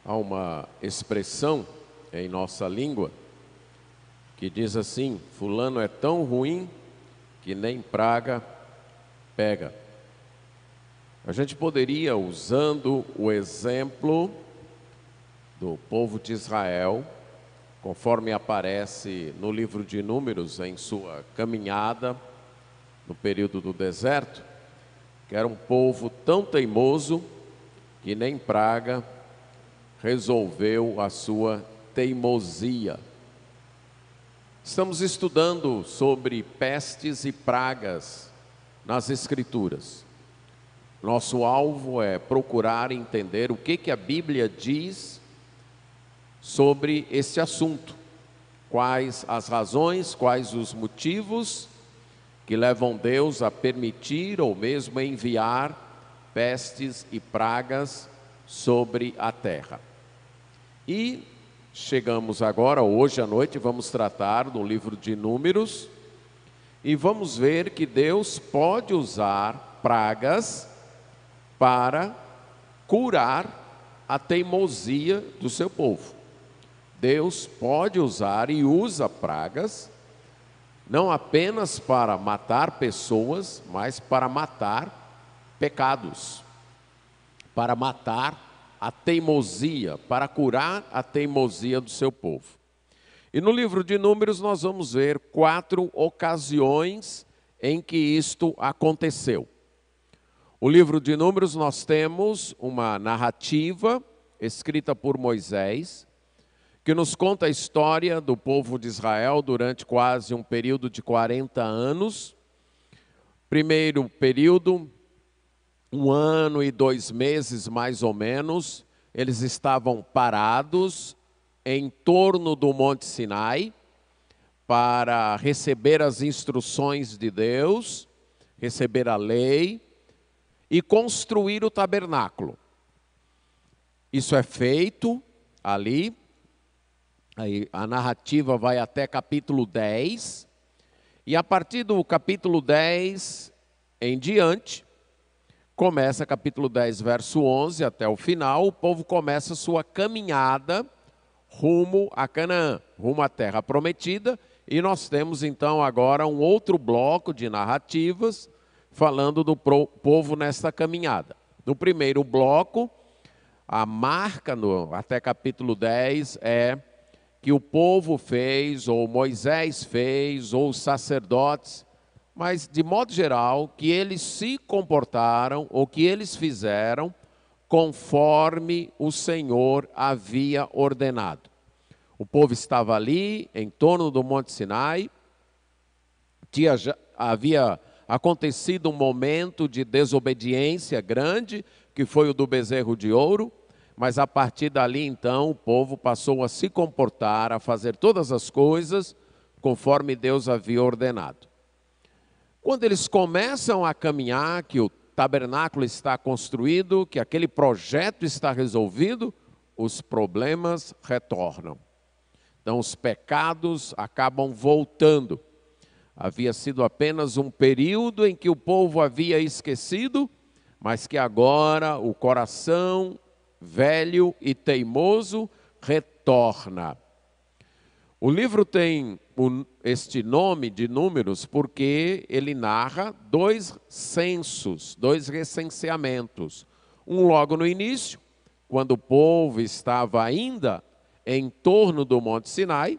Há uma expressão em nossa língua que diz assim: fulano é tão ruim que nem praga pega. A gente poderia, usando o exemplo do povo de Israel, conforme aparece no livro de Números, em sua caminhada no período do deserto, que era um povo tão teimoso que nem praga resolveu a sua teimosia. Estamos estudando sobre pestes e pragas nas Escrituras. Nosso alvo é procurar entender o que a Bíblia diz sobre esse assunto. Quais as razões, quais os motivos que levam Deus a permitir ou mesmo enviar pestes e pragas sobre a terra. E chegamos agora, hoje à noite, vamos tratar do livro de Números e vamos ver que Deus pode usar pragas para curar a teimosia do seu povo. Deus pode usar e usa pragas, não apenas para matar pessoas, mas para matar pecados, para matar a teimosia, para curar a teimosia do seu povo. E no livro de Números nós vamos ver 4 ocasiões em que isto aconteceu. O livro de Números nós temos uma narrativa escrita por Moisés, que nos conta a história do povo de Israel durante quase um período de 40 anos. Primeiro período, 1 ano e 2 meses mais ou menos, eles estavam parados em torno do Monte Sinai para receber as instruções de Deus, receber a lei e construir o tabernáculo. Isso é feito ali, aí a narrativa vai até capítulo 10, e a partir do capítulo 10 em diante, começa capítulo 10, verso 11 até o final, o povo começa sua caminhada rumo a Canaã, rumo à terra prometida, e nós temos então agora um outro bloco de narrativas falando do povo nesta caminhada. No primeiro bloco, a marca até capítulo 10 é que o povo fez, ou Moisés fez, ou os sacerdotes, mas de modo geral, que eles se comportaram, ou que eles fizeram, conforme o Senhor havia ordenado. O povo estava ali, em torno do Monte Sinai, havia acontecido um momento de desobediência grande, que foi o do bezerro de ouro, mas a partir dali então o povo passou a se comportar, a fazer todas as coisas conforme Deus havia ordenado. Quando eles começam a caminhar, que o tabernáculo está construído, que aquele projeto está resolvido, os problemas retornam. Então os pecados acabam voltando. Havia sido apenas um período em que o povo havia esquecido, mas que agora o coração velho e teimoso retorna. O livro tem este nome de Números porque ele narra 2 censos, 2 recenseamentos. Um logo no início, quando o povo estava ainda em torno do Monte Sinai,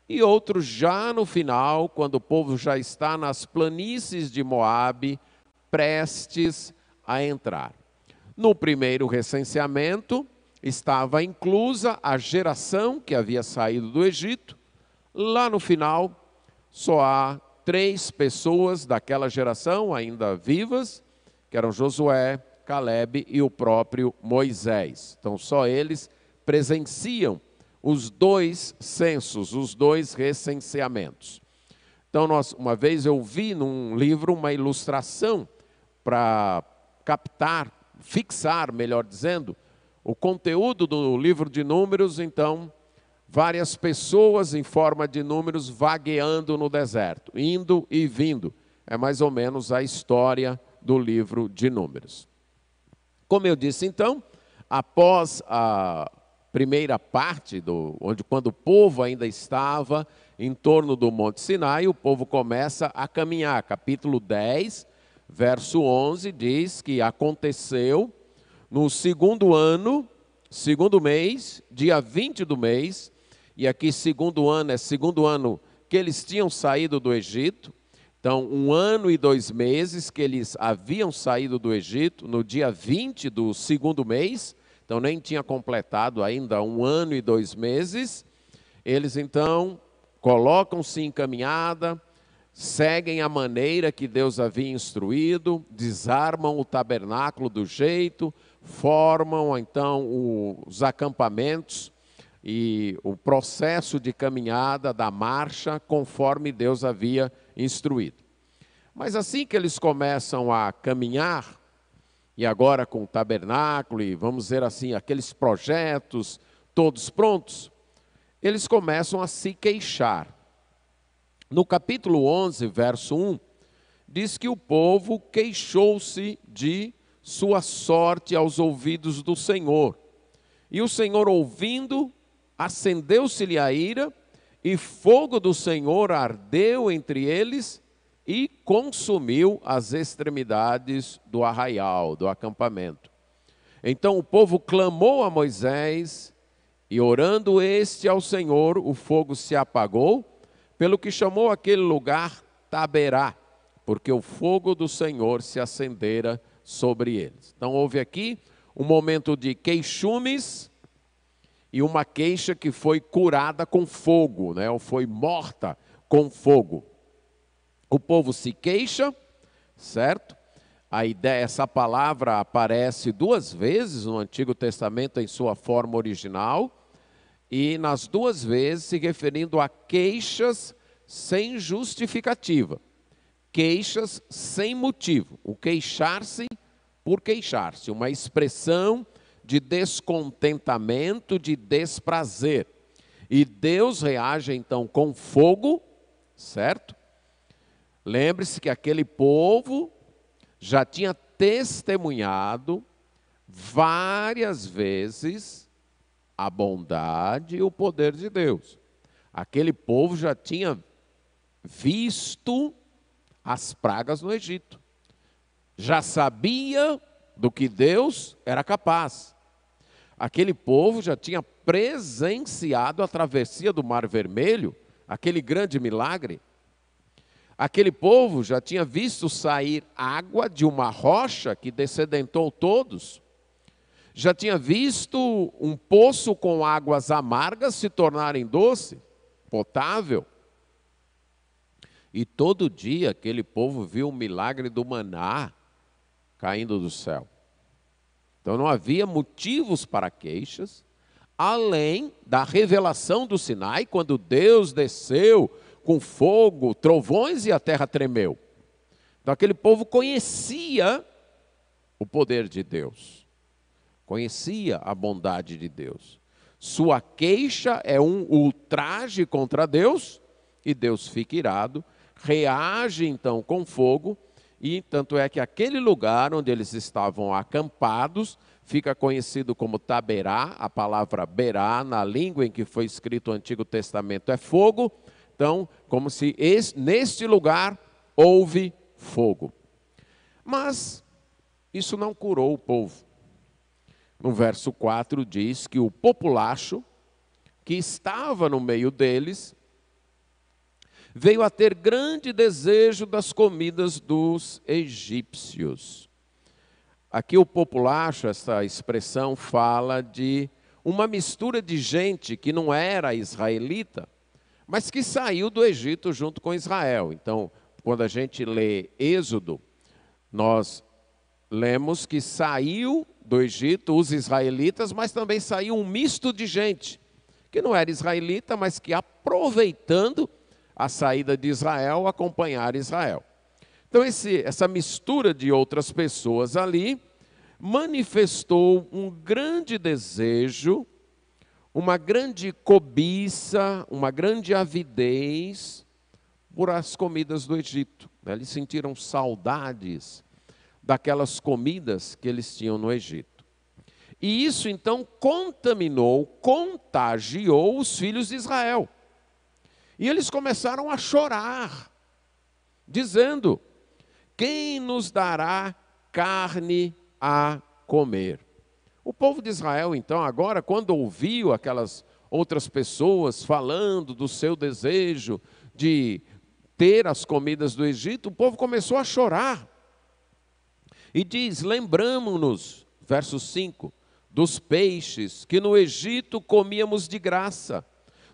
e outro já no final, quando o povo já está nas planícies de Moabe, prestes a entrar. No primeiro recenseamento, estava inclusa a geração que havia saído do Egito. Lá no final, só há 3 pessoas daquela geração ainda vivas, que eram Josué, Calebe e o próprio Moisés. Então só eles presenciam os 2 censos, os 2 recenseamentos. Então uma vez eu vi num livro uma ilustração para captar, fixar, melhor dizendo, o conteúdo do livro de Números. Então, várias pessoas em forma de números vagueando no deserto, indo e vindo. É mais ou menos a história do livro de Números. Como eu disse então, após primeira parte, quando o povo ainda estava em torno do Monte Sinai, o povo começa a caminhar. Capítulo 10, verso 11, diz que aconteceu no segundo ano, segundo mês, dia 20 do mês, e aqui segundo ano é segundo ano que eles tinham saído do Egito. Então, 1 ano e 2 meses que eles haviam saído do Egito, no dia 20 do segundo mês, então nem tinha completado ainda 1 ano e 2 meses. Eles então colocam-se em caminhada, seguem a maneira que Deus havia instruído, desarmam o tabernáculo do jeito, formam então os acampamentos e o processo de caminhada da marcha conforme Deus havia instruído. Mas assim que eles começam a caminhar, e agora com o tabernáculo e vamos dizer assim, aqueles projetos todos prontos, eles começam a se queixar. No capítulo 11, verso 1, diz que o povo queixou-se de sua sorte aos ouvidos do Senhor. E o Senhor, ouvindo, acendeu-se-lhe a ira, e fogo do Senhor ardeu entre eles e consumiu as extremidades do arraial, do acampamento. Então o povo clamou a Moisés, e orando este ao Senhor, o fogo se apagou, pelo que chamou aquele lugar Taberá, porque o fogo do Senhor se acendera sobre eles. Então houve aqui um momento de queixumes, e uma queixa que foi curada com fogo, né? Ou foi morta com fogo. O povo se queixa, certo? A ideia, essa palavra aparece 2 vezes no Antigo Testamento em sua forma original, e nas 2 vezes se referindo a queixas sem justificativa, queixas sem motivo, o queixar-se por queixar-se, uma expressão de descontentamento, de desprazer. E Deus reage então com fogo, certo? Lembre-se que aquele povo já tinha testemunhado várias vezes a bondade e o poder de Deus. Aquele povo já tinha visto as pragas no Egito. Já sabia do que Deus era capaz. Aquele povo já tinha presenciado a travessia do Mar Vermelho, aquele grande milagre. Aquele povo já tinha visto sair água de uma rocha que descedentou todos. Já tinha visto um poço com águas amargas se tornarem doce, potável. E todo dia aquele povo viu o milagre do maná caindo do céu. Então não havia motivos para queixas, além da revelação do Sinai, quando Deus desceu com fogo, trovões e a terra tremeu. Então aquele povo conhecia o poder de Deus, conhecia a bondade de Deus. Sua queixa é um ultraje contra Deus, e Deus fica irado, reage então com fogo, e tanto é que aquele lugar onde eles estavam acampados fica conhecido como Taberá. A palavra Berá, na língua em que foi escrito o Antigo Testamento, é fogo. Então, como se neste lugar houve fogo. Mas isso não curou o povo. No verso 4 diz que o populacho que estava no meio deles veio a ter grande desejo das comidas dos egípcios. Aqui o populacho, essa expressão fala de uma mistura de gente que não era israelita, mas que saiu do Egito junto com Israel. Então, quando a gente lê Êxodo, nós lemos que saiu do Egito os israelitas, mas também saiu um misto de gente, que não era israelita, mas que aproveitando a saída de Israel, acompanhar Israel. Então essa mistura de outras pessoas ali manifestou um grande desejo, uma grande cobiça, uma grande avidez por as comidas do Egito. Eles sentiram saudades daquelas comidas que eles tinham no Egito. E isso então contaminou, contagiou os filhos de Israel. E eles começaram a chorar, dizendo: quem nos dará carne a comer? O povo de Israel, então, agora, quando ouviu aquelas outras pessoas falando do seu desejo de ter as comidas do Egito, o povo começou a chorar. E diz: lembramo-nos, verso 5, dos peixes que no Egito comíamos de graça,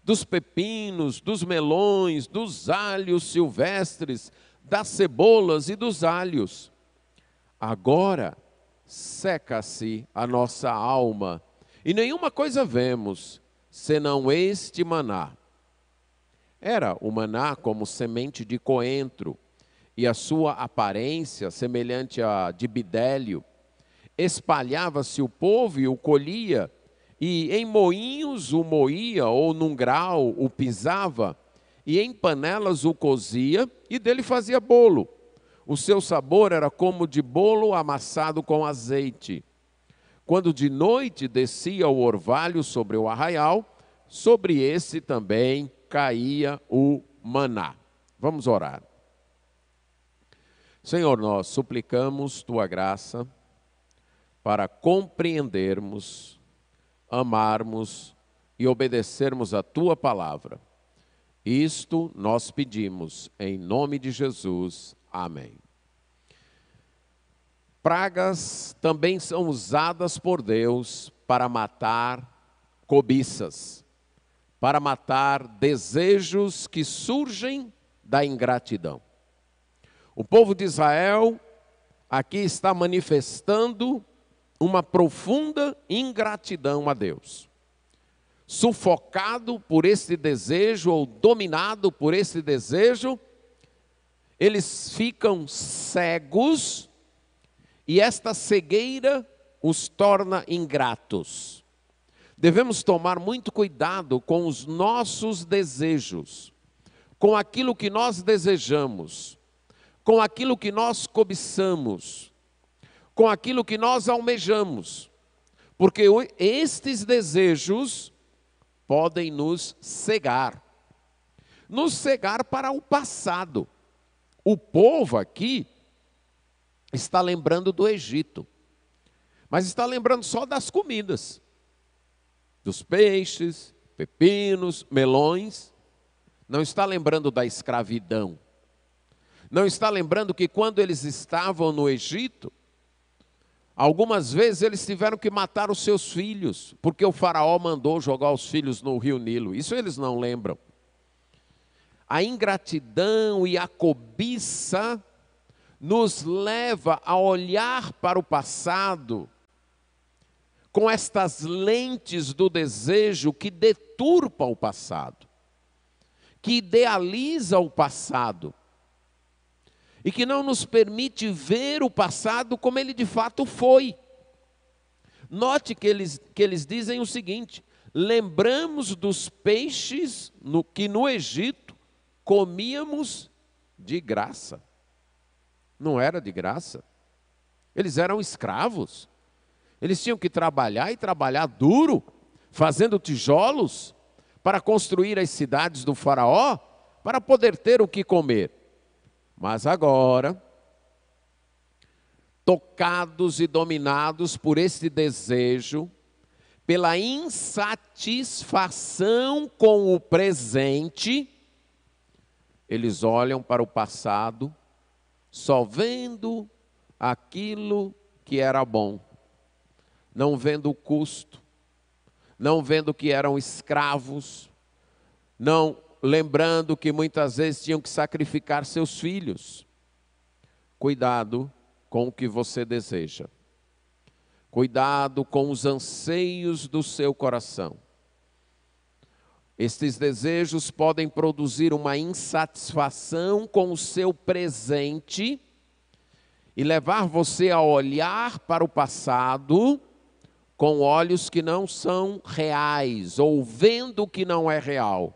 dos pepinos, dos melões, dos alhos silvestres, das cebolas e dos alhos. Agora seca-se a nossa alma, e nenhuma coisa vemos, senão este maná. Era o maná como semente de coentro, e a sua aparência semelhante à de bidélio. Espalhava-se o povo e o colhia, e em moinhos o moía, ou num grau o pisava, e em panelas o cozia, e dele fazia bolo. O seu sabor era como de bolo amassado com azeite. Quando de noite descia o orvalho sobre o arraial, sobre esse também caía o maná. Vamos orar. Senhor, nós suplicamos Tua graça para compreendermos, amarmos e obedecermos a Tua palavra. Isto nós pedimos em nome de Jesus. Amém. Pragas também são usadas por Deus para matar cobiças, para matar desejos que surgem da ingratidão. O povo de Israel aqui está manifestando uma profunda ingratidão a Deus. Sufocado por esse desejo ou dominado por esse desejo, eles ficam cegos e esta cegueira os torna ingratos. Devemos tomar muito cuidado com os nossos desejos, com aquilo que nós desejamos, com aquilo que nós cobiçamos, com aquilo que nós almejamos, porque estes desejos podem nos cegar para o passado. O povo aqui está lembrando do Egito, mas está lembrando só das comidas, dos peixes, pepinos, melões, não está lembrando da escravidão. Não está lembrando que quando eles estavam no Egito, algumas vezes eles tiveram que matar os seus filhos, porque o faraó mandou jogar os filhos no rio Nilo. Isso eles não lembram. A ingratidão e a cobiça nos leva a olhar para o passado com estas lentes do desejo que deturpa o passado, que idealiza o passado, e que não nos permite ver o passado como ele de fato foi. Note que eles dizem o seguinte: lembramos dos peixes que no Egito comíamos de graça. Não era de graça. Eles eram escravos. Eles tinham que trabalhar e trabalhar duro, fazendo tijolos para construir as cidades do faraó, para poder ter o que comer. Mas agora, tocados e dominados por esse desejo, pela insatisfação com o presente, eles olham para o passado, só vendo aquilo que era bom, não vendo o custo, não vendo que eram escravos, não lembrando que muitas vezes tinham que sacrificar seus filhos. Cuidado com o que você deseja. Cuidado com os anseios do seu coração. Estes desejos podem produzir uma insatisfação com o seu presente e levar você a olhar para o passado com olhos que não são reais, ou vendo o que não é real,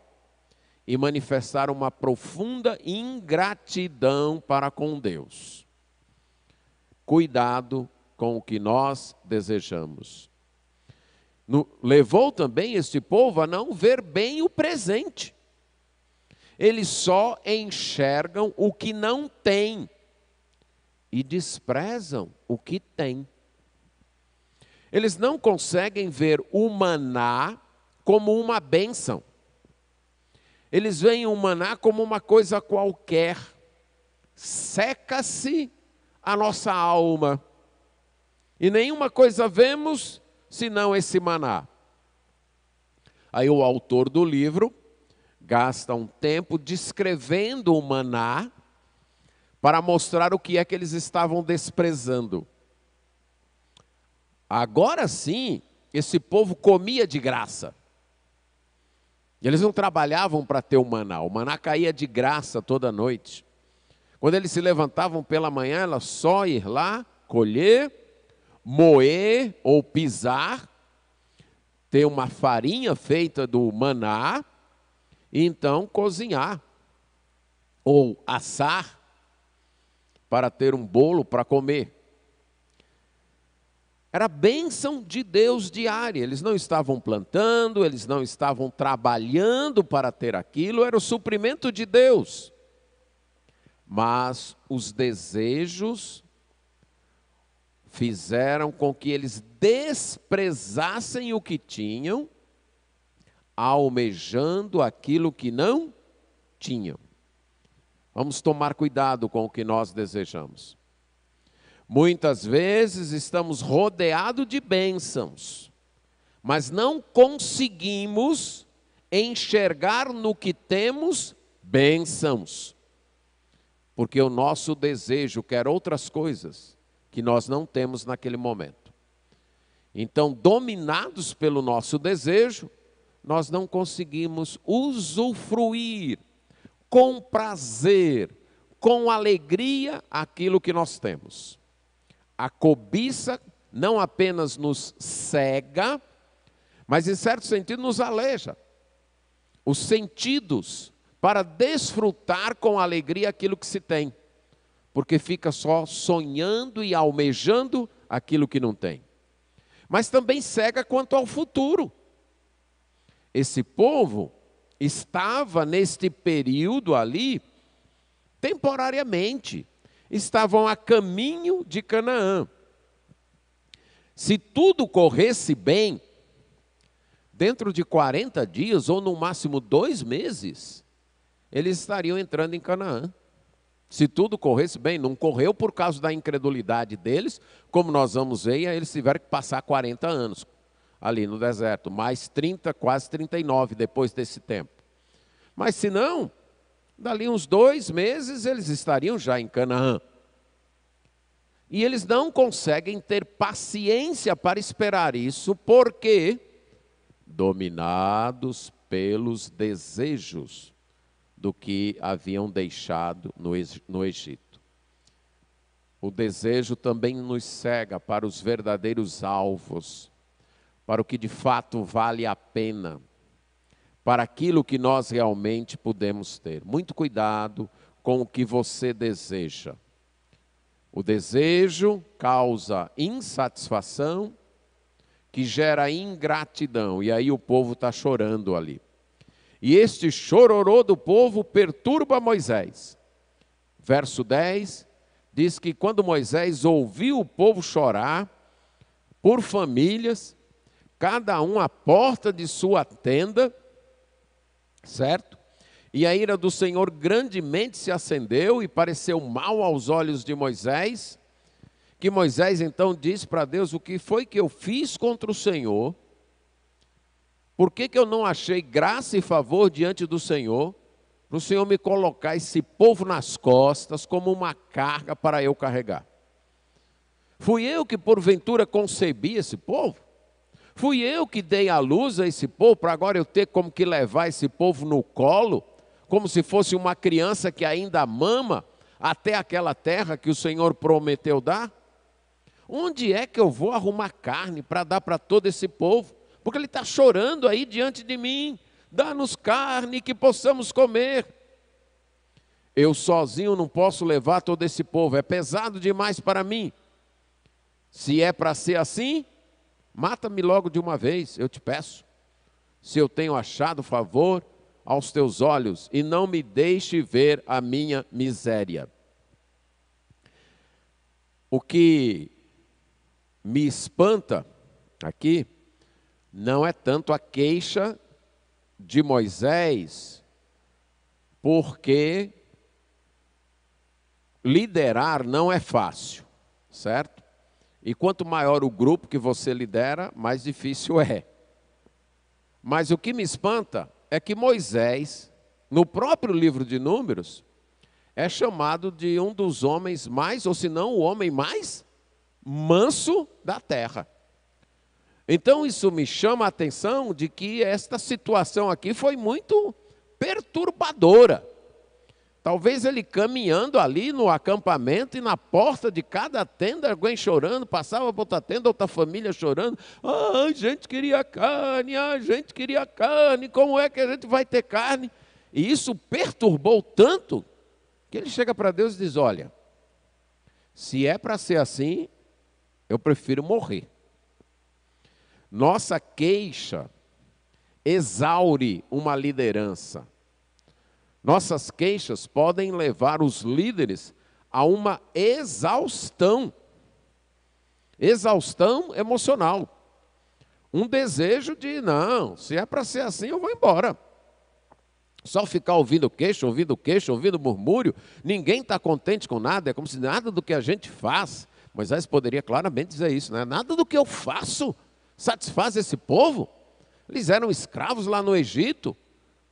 e manifestar uma profunda ingratidão para com Deus. Cuidado com o que nós desejamos. levou também este povo a não ver bem o presente. Eles só enxergam o que não tem e desprezam o que tem. Eles não conseguem ver o maná como uma bênção. Eles veem o maná como uma coisa qualquer. Seca-se a nossa alma. E nenhuma coisa vemos senão esse maná. Aí o autor do livro gasta um tempo descrevendo o maná para mostrar o que é que eles estavam desprezando. Agora sim, esse povo comia de graça. Eles não trabalhavam para ter o maná caía de graça toda noite. Quando eles se levantavam pela manhã, era só ir lá, colher, moer ou pisar, ter uma farinha feita do maná, e então cozinhar, ou assar, para ter um bolo para comer. Era bênção de Deus diária. Eles não estavam plantando, eles não estavam trabalhando para ter aquilo, era o suprimento de Deus. Mas os desejos fizeram com que eles desprezassem o que tinham, almejando aquilo que não tinham. Vamos tomar cuidado com o que nós desejamos. Muitas vezes estamos rodeados de bênçãos, mas não conseguimos enxergar no que temos bênçãos, porque o nosso desejo quer outras coisas que nós não temos naquele momento. Então, dominados pelo nosso desejo, nós não conseguimos usufruir com prazer, com alegria, aquilo que nós temos. A cobiça não apenas nos cega, mas em certo sentido nos aleja os sentidos para desfrutar com alegria aquilo que se tem, porque fica só sonhando e almejando aquilo que não tem. Mas também cega quanto ao futuro. Esse povo estava neste período ali, temporariamente, estavam a caminho de Canaã. Se tudo corresse bem, dentro de 40 dias, ou no máximo 2 meses, eles estariam entrando em Canaã. Se tudo corresse bem, não correu por causa da incredulidade deles, como nós vamos ver, eles tiveram que passar 40 anos ali no deserto, mais 30, quase 39 depois desse tempo. Mas se não, dali uns 2 meses eles estariam já em Canaã. E eles não conseguem ter paciência para esperar isso, porque dominados pelos desejos do que haviam deixado no Egito. O desejo também nos cega para os verdadeiros alvos, para o que de fato vale a pena, para aquilo que nós realmente podemos ter. Muito cuidado com o que você deseja. O desejo causa insatisfação, que gera ingratidão, e aí o povo está chorando ali. E este chororô do povo perturba Moisés. Verso 10 diz que quando Moisés ouviu o povo chorar por famílias, cada um à porta de sua tenda, certo? E a ira do Senhor grandemente se acendeu e pareceu mal aos olhos de Moisés, que Moisés então disse para Deus: o que foi que eu fiz contra o Senhor? Por que eu não achei graça e favor diante do Senhor, para o Senhor me colocar esse povo nas costas como uma carga para eu carregar? Fui eu que porventura concebi esse povo? Fui eu que dei à luz a esse povo, para agora eu ter como que levar esse povo no colo, como se fosse uma criança que ainda mama, até aquela terra que o Senhor prometeu dar? Onde é que eu vou arrumar carne para dar para todo esse povo? Porque ele está chorando aí diante de mim. Dá-nos carne que possamos comer. Eu sozinho não posso levar todo esse povo, é pesado demais para mim. Se é para ser assim, Mata-me logo de uma vez, eu te peço, se eu tenho achado favor aos teus olhos, e não me deixe ver a minha miséria. O que me espanta aqui não é tanto a queixa de Moisés, porque liderar não é fácil, certo? E quanto maior o grupo que você lidera, mais difícil é. Mas o que me espanta é que Moisés, no próprio livro de Números, é chamado de um dos homens mais, ou se não o homem mais manso da terra. Então isso me chama a atenção de que esta situação aqui foi muito perturbadora. Talvez ele caminhando ali no acampamento e na porta de cada tenda, alguém chorando, passava por outra tenda, outra família chorando. Ah, a gente queria carne, a gente queria carne, como é que a gente vai ter carne? E isso perturbou tanto que ele chega para Deus e diz, olha, se é para ser assim, eu prefiro morrer. Nossa queixa exaure uma liderança. Nossas queixas podem levar os líderes a uma exaustão emocional. Um desejo de, não, se é para ser assim, eu vou embora. Só ficar ouvindo queixo, ouvindo murmúrio, ninguém está contente com nada, é como se nada do que a gente faz, Moisés poderia claramente dizer isso, né? Nada do que eu faço satisfaz esse povo. Eles eram escravos lá no Egito,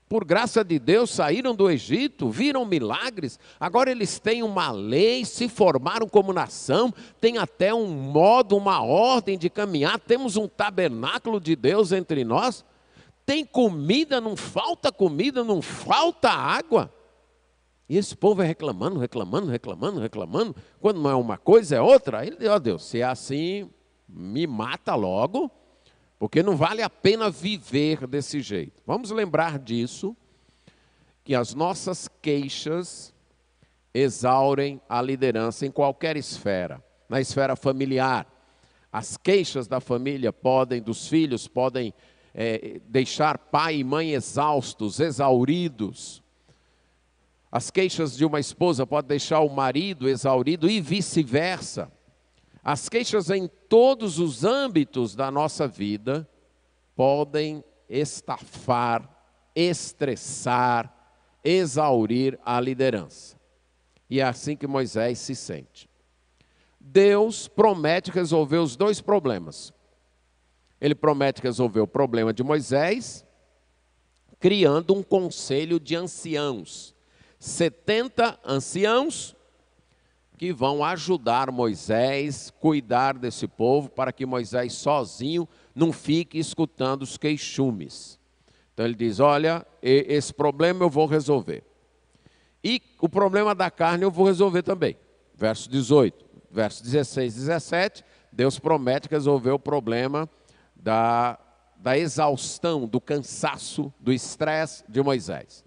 por graça de Deus saíram do Egito, viram milagres, agora eles têm uma lei, se formaram como nação, tem até um modo, uma ordem de caminhar, temos um tabernáculo de Deus entre nós, tem comida, não falta água. E esse povo é reclamando, quando não é uma coisa é outra. Aí ele diz, ó Deus, se é assim, me mata logo, porque não vale a pena viver desse jeito. Vamos lembrar disso, que as nossas queixas exaurem a liderança em qualquer esfera. Na esfera familiar, as queixas da família dos filhos podem deixar pai e mãe exaustos, exauridos. As queixas de uma esposa podem deixar o marido exaurido e vice-versa. As queixas em todos os âmbitos da nossa vida podem estafar, estressar, exaurir a liderança. E é assim que Moisés se sente. Deus promete resolver os dois problemas. Ele promete resolver o problema de Moisés, criando um conselho de anciãos. 70 anciãos que vão ajudar Moisés, cuidar desse povo, para que Moisés sozinho não fique escutando os queixumes. Então ele diz, olha, esse problema eu vou resolver. E o problema da carne eu vou resolver também. Verso 18, verso 16 e 17, Deus promete resolver o problema da exaustão, do cansaço, do estresse de Moisés.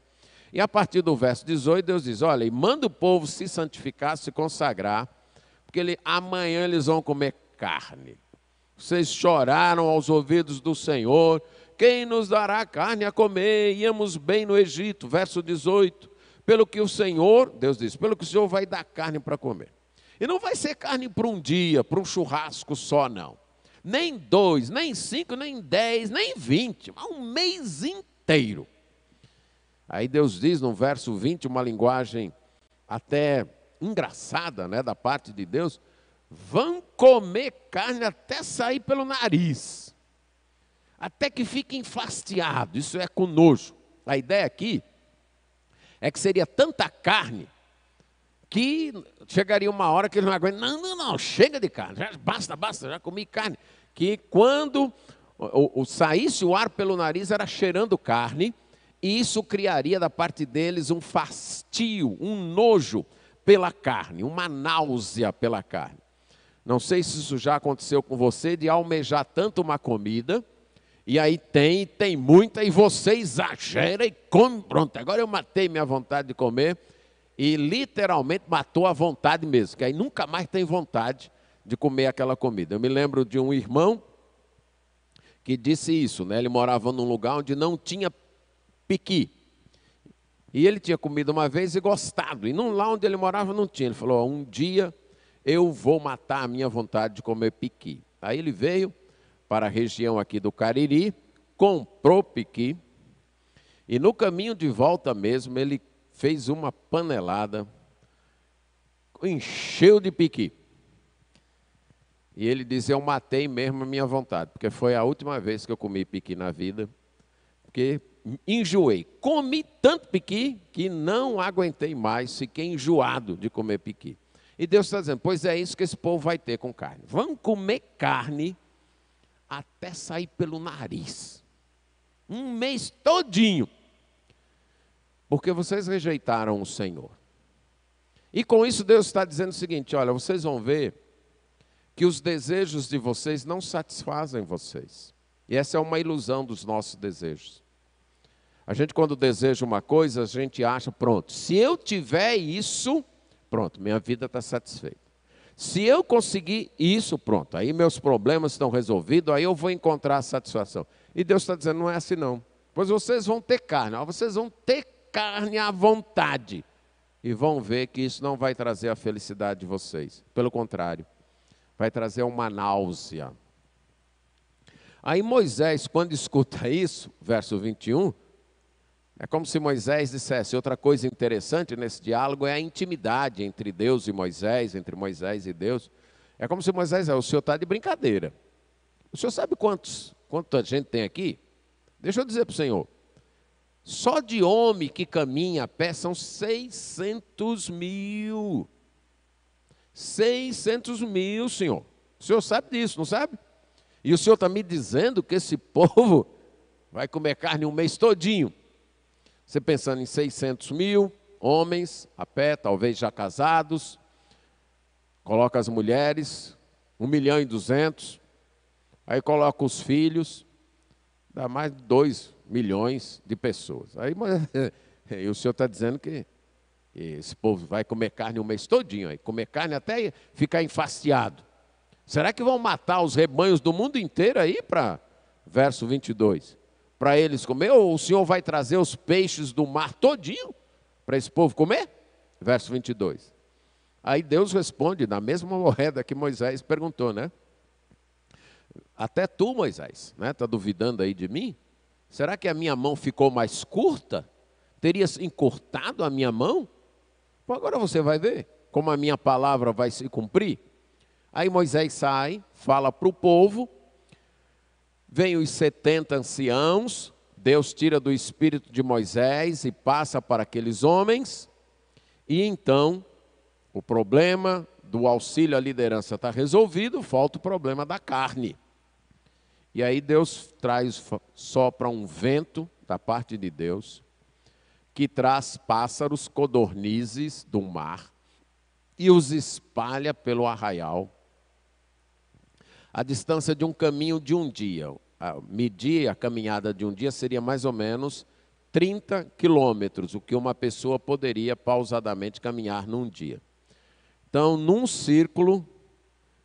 E a partir do verso 18, Deus diz, olha, e manda o povo se santificar, se consagrar, porque amanhã eles vão comer carne. Vocês choraram aos ouvidos do Senhor, quem nos dará carne a comer? Íamos bem no Egito, verso 18, pelo que o Senhor, Deus diz, pelo que o Senhor vai dar carne para comer. E não vai ser carne para um dia, para um churrasco só, não. Nem 2, nem 5, nem 10, nem 20, mas um mês inteiro. Aí Deus diz no verso 20, uma linguagem até engraçada, né, da parte de Deus, vão comer carne até sair pelo nariz, até que fiquem enfastiados, isso é com nojo. A ideia aqui é que seria tanta carne que chegaria uma hora que eles não aguentam, não, chega de carne, basta, já comi carne. Que quando saísse o ar pelo nariz era cheirando carne, e isso criaria da parte deles um fastio, um nojo pela carne, uma náusea pela carne. Não sei se isso já aconteceu com você, de almejar tanto uma comida, e aí tem muita, e você exagera e come, pronto, agora eu matei minha vontade de comer, e literalmente matou a vontade mesmo, que aí nunca mais tem vontade de comer aquela comida. Eu me lembro de um irmão que disse isso, né? Ele morava num lugar onde não tinha piqui. E ele tinha comido uma vez e gostado. E lá onde ele morava não tinha. Ele falou, um dia eu vou matar a minha vontade de comer piqui. Aí ele veio para a região aqui do Cariri, comprou piqui. E no caminho de volta mesmo, ele fez uma panelada, encheu de piqui. E ele diz, eu matei mesmo a minha vontade, porque foi a última vez que eu comi piqui na vida, porque enjoei. Comi tanto piqui que não aguentei mais, fiquei enjoado de comer piqui. E Deus está dizendo, pois é isso que esse povo vai ter com carne. Vão comer carne até sair pelo nariz. Um mês todinho. Porque vocês rejeitaram o Senhor. E com isso Deus está dizendo o seguinte, olha, vocês vão ver que os desejos de vocês não satisfazem vocês. E essa é uma ilusão dos nossos desejos. A gente quando deseja uma coisa, a gente acha, pronto, se eu tiver isso, pronto, minha vida está satisfeita. Se eu conseguir isso, pronto, aí meus problemas estão resolvidos, aí eu vou encontrar a satisfação. E Deus está dizendo, não é assim não. Pois vocês vão ter carne, vocês vão ter carne à vontade. E vão ver que isso não vai trazer a felicidade de vocês. Pelo contrário, vai trazer uma náusea. Aí Moisés, quando escuta isso, verso 21, é como se Moisés dissesse, outra coisa interessante nesse diálogo é a intimidade entre Deus e Moisés, entre Moisés e Deus. É como se Moisés, o senhor está de brincadeira. O senhor sabe quanta gente tem aqui? Deixa eu dizer para o senhor. Só de homem que caminha a pé são 600 mil. 600 mil, senhor. O senhor sabe disso, não sabe? E o senhor está me dizendo que esse povo vai comer carne um mês todinho. Você pensando em 600 mil homens a pé, talvez já casados. Coloca as mulheres, 1.200.000. Aí coloca os filhos, dá mais de 2 milhões de pessoas. Aí e o senhor está dizendo que esse povo vai comer carne um mês todinho, aí, comer carne até ficar enfastiado. Será que vão matar os rebanhos do mundo inteiro aí para verso 22? Para eles comer, ou o Senhor vai trazer os peixes do mar todinho para esse povo comer? Verso 22. Aí Deus responde na mesma moeda que Moisés perguntou, né? Até tu, Moisés, né? Está duvidando aí de mim? Será que a minha mão ficou mais curta? Terias encurtado a minha mão? Bom, agora você vai ver como a minha palavra vai se cumprir. Aí Moisés sai, fala para o povo, vem os 70 anciãos, Deus tira do espírito de Moisés e passa para aqueles homens, e então o problema do auxílio à liderança está resolvido, falta o problema da carne. E aí Deus sopra um vento da parte de Deus, que traz pássaros codornizes do mar e os espalha pelo arraial. A distância de um caminho de um dia, medir a caminhada de um dia seria mais ou menos 30 quilômetros, o que uma pessoa poderia pausadamente caminhar num dia. Então, num círculo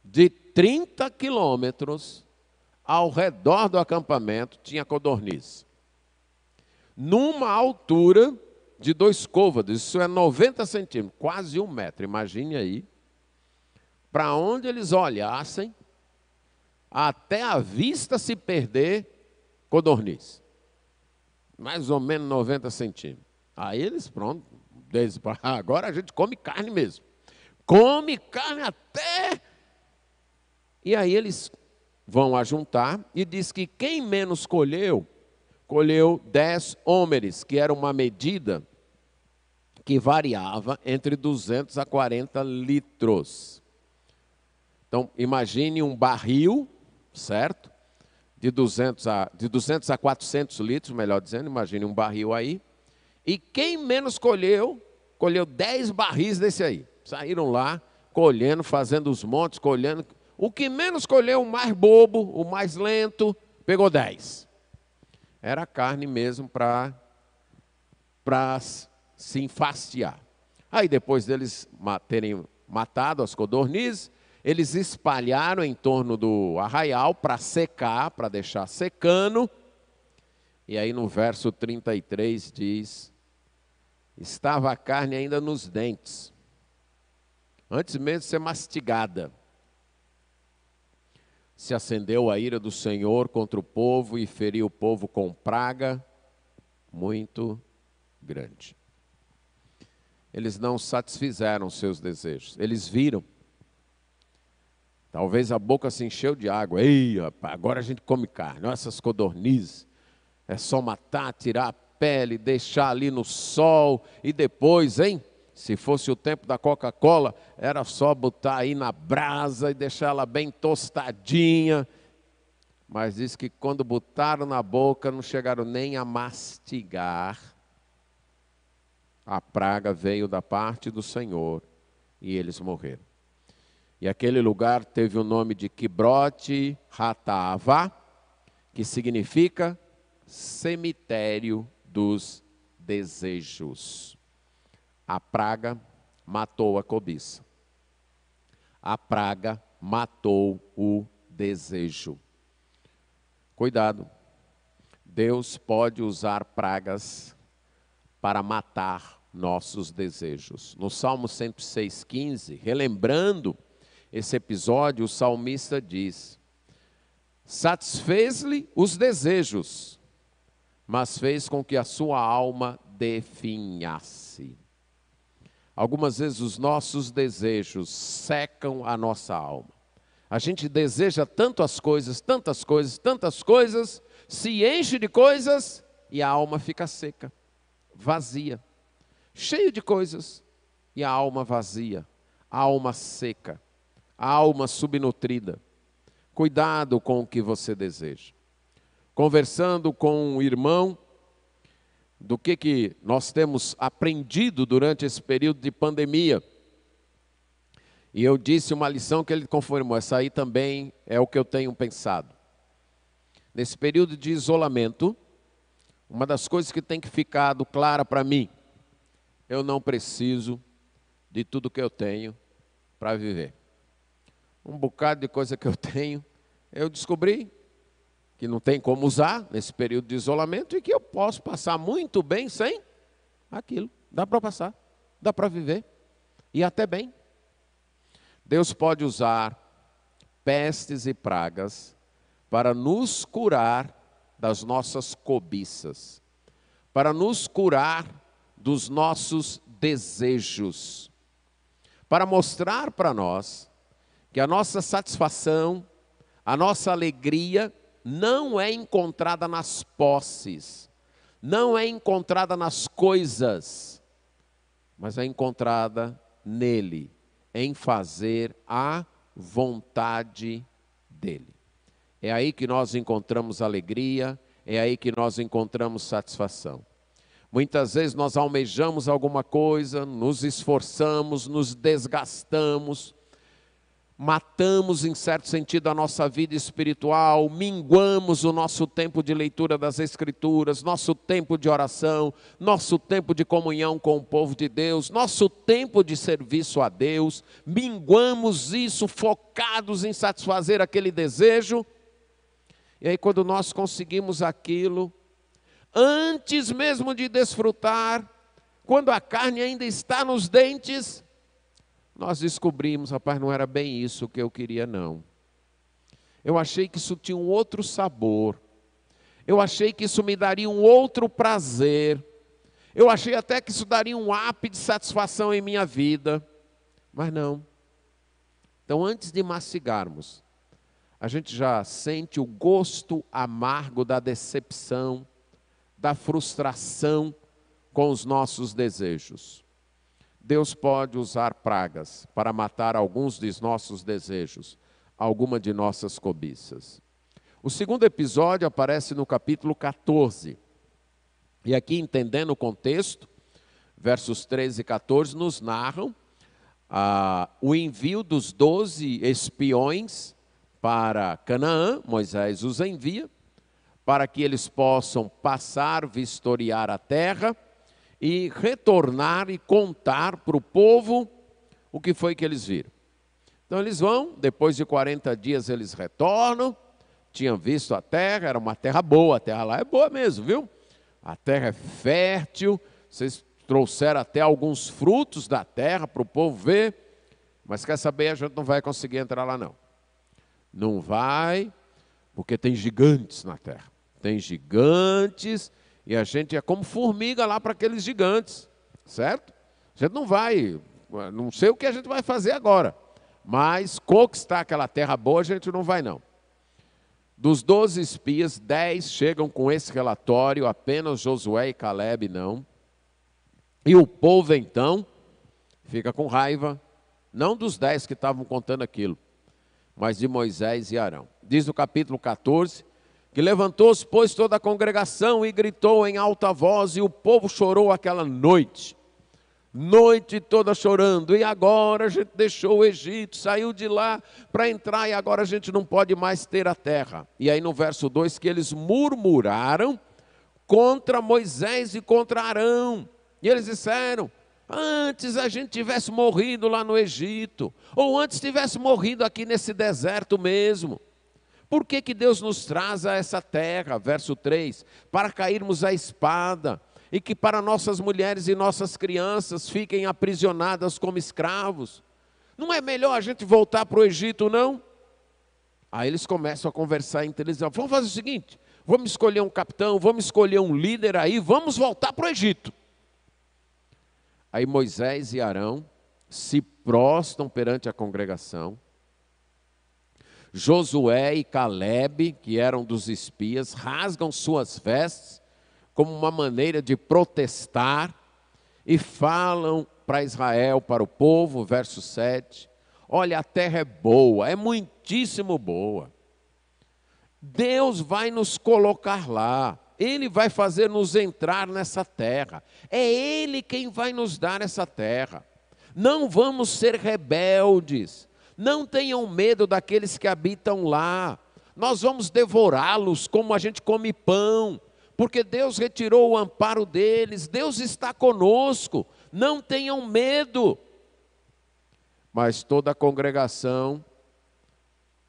de 30 quilômetros, ao redor do acampamento, tinha codorniz. Numa altura de 2 côvados, isso é 90 centímetros, quase 1 metro, imagine aí, para onde eles olhassem, até a vista se perder, codorniz. Mais ou menos 90 centímetros. Aí eles, pronto, agora a gente come carne mesmo. Come carne até... E aí eles vão ajuntar e diz que quem menos colheu 10 homeres, que era uma medida que variava entre 200 a 40 litros. Então, imagine um barril, certo? De 200 a 400 litros, melhor dizendo, imagine um barril aí. E quem menos colheu 10 barris desse aí. Saíram lá, colhendo, fazendo os montes, colhendo. O que menos colheu, o mais bobo, o mais lento, pegou 10. Era carne mesmo para se enfastiar. Aí depois deles terem matado as codornizes, Eles espalharam em torno do arraial para secar, para deixar secando. E aí no verso 33 diz: estava a carne ainda nos dentes, antes mesmo de ser mastigada. Se acendeu a ira do Senhor contra o povo e feriu o povo com praga muito grande. Eles não satisfizeram seus desejos, eles viram. Talvez a boca se encheu de água. Ei, rapaz, agora a gente come carne. Olha essas codornizes. É só matar, tirar a pele, deixar ali no sol. E depois, hein? Se fosse o tempo da Coca-Cola, era só botar aí na brasa e deixar ela bem tostadinha. Mas diz que quando botaram na boca, não chegaram nem a mastigar. A praga veio da parte do Senhor e eles morreram. E aquele lugar teve o nome de Kibrote Hatava, que significa cemitério dos desejos. A praga matou a cobiça. A praga matou o desejo. Cuidado, Deus pode usar pragas para matar nossos desejos. No Salmo 106:15, relembrando esse episódio, o salmista diz: satisfez-lhe os desejos, mas fez com que a sua alma definhasse. Algumas vezes os nossos desejos secam a nossa alma. A gente deseja tantas coisas, tantas coisas, tantas coisas, se enche de coisas e a alma fica seca, vazia. Cheio de coisas e a alma vazia, a alma seca, a alma subnutrida. Cuidado com o que você deseja. Conversando com um irmão, do que nós temos aprendido durante esse período de pandemia. E eu disse uma lição que ele confirmou, essa aí também é o que eu tenho pensado. Nesse período de isolamento, uma das coisas que tem que ficar clara para mim, eu não preciso de tudo que eu tenho para viver. Um bocado de coisa que eu tenho, eu descobri que não tem como usar nesse período de isolamento e que eu posso passar muito bem sem aquilo. Dá para passar, dá para viver e até bem. Deus pode usar pestes e pragas para nos curar das nossas cobiças, para nos curar dos nossos desejos, para mostrar para nós que a nossa satisfação, a nossa alegria não é encontrada nas posses, não é encontrada nas coisas, mas é encontrada nele, em fazer a vontade dele. É aí que nós encontramos alegria, é aí que nós encontramos satisfação. Muitas vezes nós almejamos alguma coisa, nos esforçamos, nos desgastamos, matamos em certo sentido a nossa vida espiritual, minguamos o nosso tempo de leitura das Escrituras, nosso tempo de oração, nosso tempo de comunhão com o povo de Deus, nosso tempo de serviço a Deus, minguamos isso focados em satisfazer aquele desejo. E aí quando nós conseguimos aquilo, antes mesmo de desfrutar, quando a carne ainda está nos dentes, nós descobrimos, rapaz, não era bem isso que eu queria, não. Eu achei que isso tinha um outro sabor. Eu achei que isso me daria um outro prazer. Eu achei até que isso daria um ápice de satisfação em minha vida. Mas não. Então, antes de mastigarmos, a gente já sente o gosto amargo da decepção, da frustração com os nossos desejos. Deus pode usar pragas para matar alguns dos nossos desejos, alguma de nossas cobiças. O segundo episódio aparece no capítulo 14. E aqui, entendendo o contexto, versos 13 e 14 nos narram o envio dos 12 espiões para Canaã. Moisés os envia para que eles possam passar, vistoriar a terra e retornar e contar para o povo o que foi que eles viram. Então eles vão, depois de 40 dias eles retornam, tinham visto a terra, era uma terra boa, a terra lá é boa mesmo, viu? A terra é fértil, vocês trouxeram até alguns frutos da terra para o povo ver, mas quer saber, a gente não vai conseguir entrar lá não. Não vai, porque tem gigantes na terra. Tem gigantes e a gente é como formiga lá para aqueles gigantes, certo? A gente não vai, não sei o que a gente vai fazer agora, mas conquistar aquela terra boa a gente não vai não. Dos 12 espias, 10 chegam com esse relatório, apenas Josué e Calebe não. E o povo então fica com raiva, não dos 10 que estavam contando aquilo, mas de Moisés e Arão. Diz no capítulo 14, que levantou-se, pois, toda a congregação e gritou em alta voz, e o povo chorou aquela noite toda chorando, e agora a gente deixou o Egito, saiu de lá para entrar, e agora a gente não pode mais ter a terra. E aí no verso 2, que eles murmuraram contra Moisés e contra Arão, e eles disseram, antes a gente tivesse morrido lá no Egito, ou antes tivesse morrido aqui nesse deserto mesmo. Por que que Deus nos traz a essa terra? Verso 3, para cairmos à espada, e que para nossas mulheres e nossas crianças fiquem aprisionadas como escravos. Não é melhor a gente voltar para o Egito, não? Aí eles começam a conversar entre eles, vamos fazer o seguinte, vamos escolher um capitão, vamos escolher um líder aí, vamos voltar para o Egito. Aí Moisés e Arão se prostam perante a congregação. Josué e Calebe, que eram dos espias, rasgam suas vestes como uma maneira de protestar e falam para Israel, para o povo, verso 7, olha, a terra é boa, é muitíssimo boa. Deus vai nos colocar lá, Ele vai fazer-nos entrar nessa terra, é Ele quem vai nos dar essa terra. Não vamos ser rebeldes, não tenham medo daqueles que habitam lá, nós vamos devorá-los como a gente come pão, porque Deus retirou o amparo deles, Deus está conosco, não tenham medo. Mas toda a congregação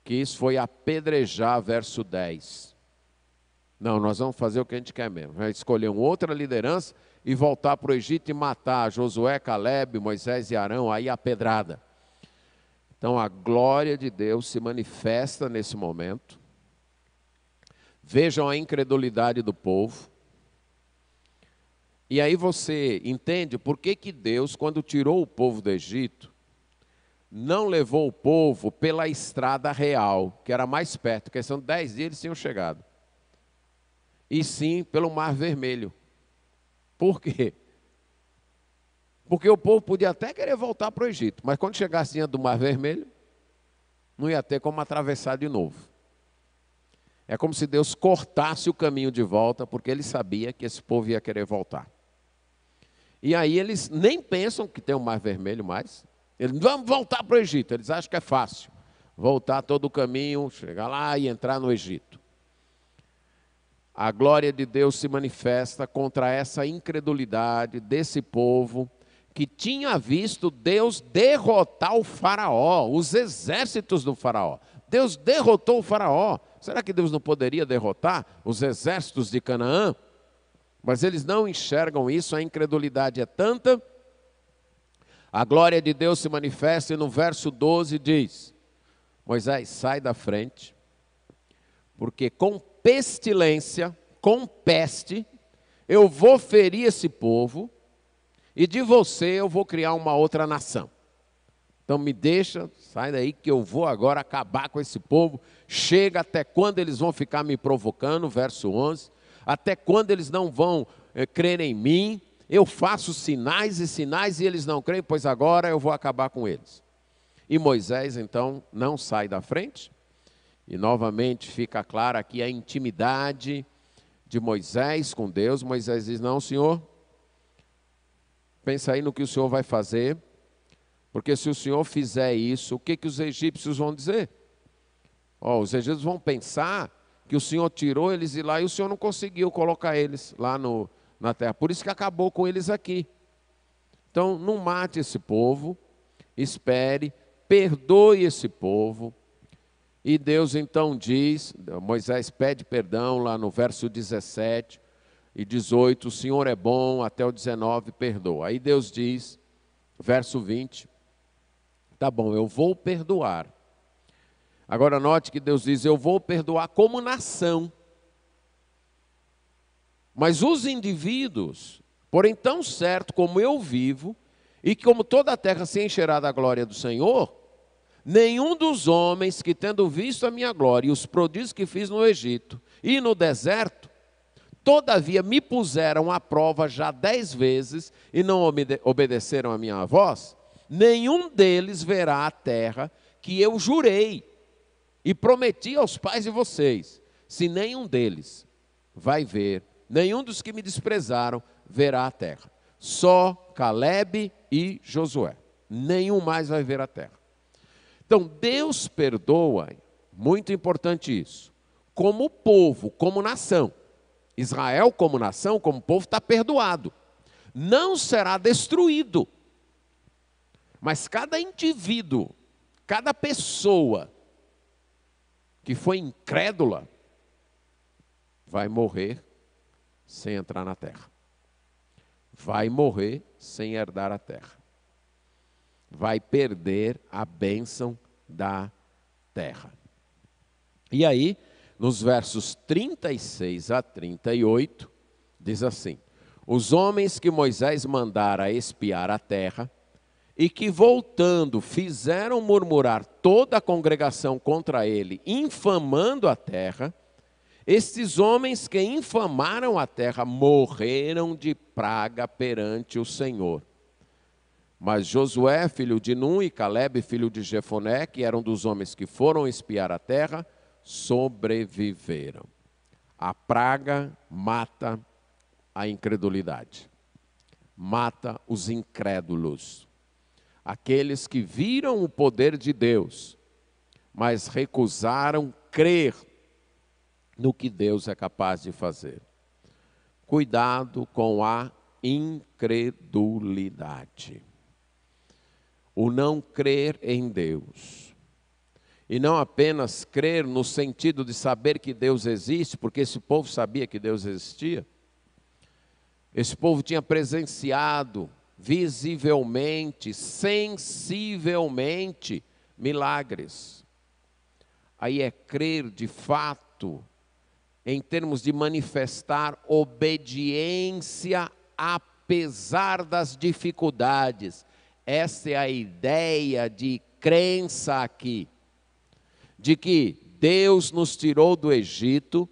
quis foi apedrejar, verso 10. Não, nós vamos fazer o que a gente quer mesmo, vai escolher uma outra liderança e voltar para o Egito e matar Josué, Calebe, Moisés e Arão, aí a pedrada. Então a glória de Deus se manifesta nesse momento. Vejam a incredulidade do povo. E aí você entende por que que Deus, quando tirou o povo do Egito, não levou o povo pela estrada real, que era mais perto, porque são 10 dias eles tinham chegado. E sim pelo Mar Vermelho. Por quê? Porque o povo podia até querer voltar para o Egito, mas quando chegasse diante do Mar Vermelho, não ia ter como atravessar de novo. É como se Deus cortasse o caminho de volta, porque Ele sabia que esse povo ia querer voltar. E aí eles nem pensam que tem o Mar Vermelho mais. Eles vamos voltar para o Egito. Eles acham que é fácil voltar todo o caminho, chegar lá e entrar no Egito. A glória de Deus se manifesta contra essa incredulidade desse povo que tinha visto Deus derrotar o faraó, os exércitos do faraó. Deus derrotou o faraó. Será que Deus não poderia derrotar os exércitos de Canaã? Mas eles não enxergam isso, a incredulidade é tanta. A glória de Deus se manifesta e no verso 12 diz, Moisés, sai da frente, porque com pestilência, com peste, eu vou ferir esse povo e de você eu vou criar uma outra nação. Então me deixa, sai daí que eu vou agora acabar com esse povo. Chega até quando eles vão ficar me provocando, verso 11. Até quando eles não vão crer em mim. Eu faço sinais e eles não creem, pois agora eu vou acabar com eles. E Moisés então não sai da frente. E novamente fica clara aqui a intimidade de Moisés com Deus. Moisés diz, não, Senhor, pensa aí no que o Senhor vai fazer. Porque se o Senhor fizer isso, o que que os egípcios vão dizer? Os egípcios vão pensar que o Senhor tirou eles de lá e o Senhor não conseguiu colocar eles lá na terra. Por isso que acabou com eles aqui. Então, não mate esse povo, espere, perdoe esse povo. E Deus então diz, Moisés pede perdão lá no verso 17 e 18, o Senhor é bom, até o 19, perdoa. Aí Deus diz, verso 20, tá bom, eu vou perdoar. Agora note que Deus diz, eu vou perdoar como nação. Mas os indivíduos, porém tão certo como eu vivo, e como toda a terra se encherá da glória do Senhor, nenhum dos homens que, tendo visto a minha glória e os prodígios que fiz no Egito e no deserto, todavia me puseram à prova já 10 vezes e não obedeceram a minha voz, nenhum deles verá a terra que eu jurei e prometi aos pais de vocês. Se nenhum deles vai ver, nenhum dos que me desprezaram verá a terra. Só Calebe e Josué. Nenhum mais vai ver a terra. Então, Deus perdoa, muito importante isso, como povo, como nação. Israel, como nação, como povo, está perdoado. Não será destruído. Mas cada indivíduo, cada pessoa que foi incrédula, vai morrer sem entrar na terra. Vai morrer sem herdar a terra. Vai perder a bênção da terra. E aí, nos versos 36 a 38, diz assim: os homens que Moisés mandara espiar a terra, e que voltando fizeram murmurar toda a congregação contra ele, infamando a terra, estes homens que infamaram a terra morreram de praga perante o Senhor. Mas Josué, filho de Num, e Calebe, filho de Jefoné, que eram dos homens que foram espiar a terra, sobreviveram. A praga mata a incredulidade, mata os incrédulos, aqueles que viram o poder de Deus, mas recusaram crer no que Deus é capaz de fazer. Cuidado com a incredulidade. O não crer em Deus. E não apenas crer no sentido de saber que Deus existe, porque esse povo sabia que Deus existia. Esse povo tinha presenciado visivelmente, sensivelmente, milagres. Aí é crer de fato, em termos de manifestar obediência apesar das dificuldades. Essa é a ideia de crença aqui, de que Deus nos tirou do Egito,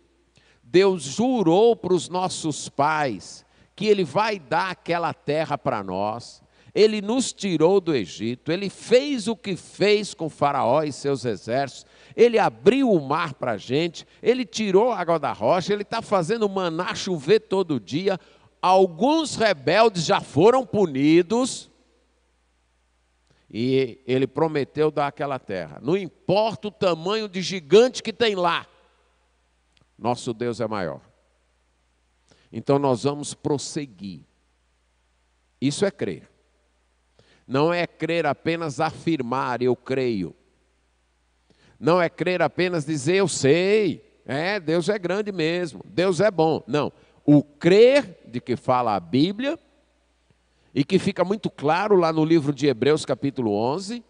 Deus jurou para os nossos pais que Ele vai dar aquela terra para nós, Ele nos tirou do Egito, Ele fez o que fez com Faraó e seus exércitos, Ele abriu o mar para a gente, Ele tirou a água da rocha, Ele está fazendo maná chover todo dia. Alguns rebeldes já foram punidos e Ele prometeu dar aquela terra. Não importa o tamanho de gigante que tem lá, nosso Deus é maior. Então nós vamos prosseguir. Isso é crer. Não é crer apenas afirmar, eu creio. Não é crer apenas dizer, eu sei. Deus é grande mesmo, Deus é bom. Não, o crer de que fala a Bíblia, e que fica muito claro lá no livro de Hebreus capítulo 11,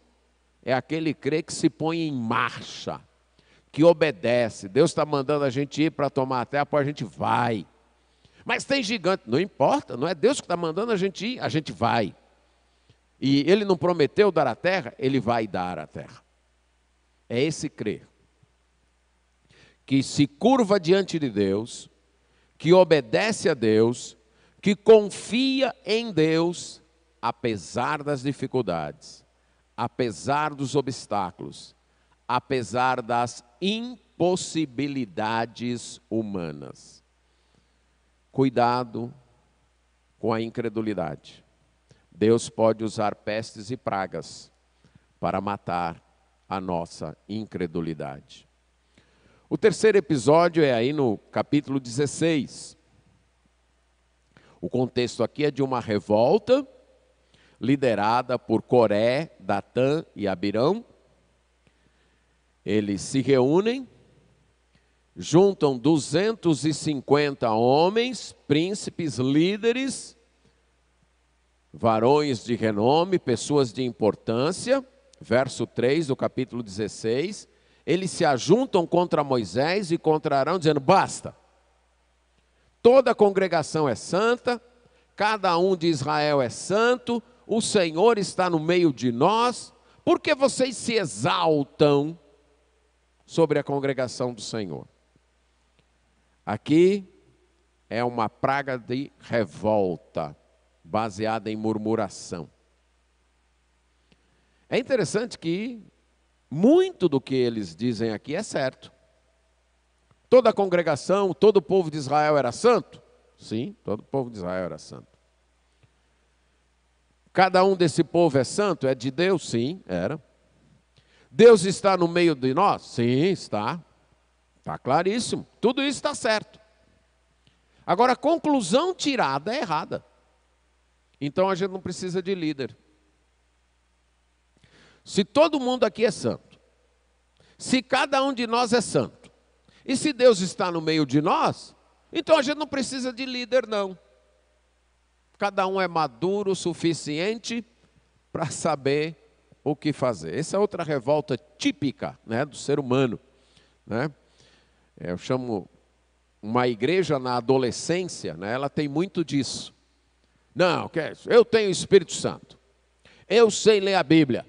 é aquele crer que se põe em marcha, que obedece. Deus está mandando a gente ir para tomar a terra, depois a gente vai. Mas tem gigante, não importa, não é Deus que está mandando a gente ir, a gente vai. E Ele não prometeu dar a terra, Ele vai dar a terra. É esse crer, que se curva diante de Deus, que obedece a Deus, que confia em Deus, apesar das dificuldades, apesar dos obstáculos, apesar das impossibilidades humanas. Cuidado com a incredulidade. Deus pode usar pestes e pragas para matar a nossa incredulidade. O terceiro episódio é aí no capítulo 16. O contexto aqui é de uma revolta, liderada por Coré, Datã e Abirão. Eles se reúnem, juntam 250 homens, príncipes, líderes, varões de renome, pessoas de importância, verso 3 do capítulo 16, eles se ajuntam contra Moisés e contra Arão, dizendo: basta, toda a congregação é santa, cada um de Israel é santo, o Senhor está no meio de nós, por que vocês se exaltam sobre a congregação do Senhor? Aqui é uma praga de revolta, baseada em murmuração. É interessante que muito do que eles dizem aqui é certo. Toda a congregação, todo o povo de Israel era santo? Sim, todo o povo de Israel era santo. Cada um desse povo é santo? É de Deus? Sim, era. Deus está no meio de nós? Sim, está. Está claríssimo. Tudo isso está certo. Agora, a conclusão tirada é errada. Então a gente não precisa de líder. Se todo mundo aqui é santo, se cada um de nós é santo, e se Deus está no meio de nós, então a gente não precisa de líder, não. Cada um é maduro o suficiente para saber o que fazer. Essa é outra revolta típica, né, do ser humano, né? Eu chamo uma igreja na adolescência, né, ela tem muito disso. Não, que é isso? Eu tenho o Espírito Santo. Eu sei ler a Bíblia.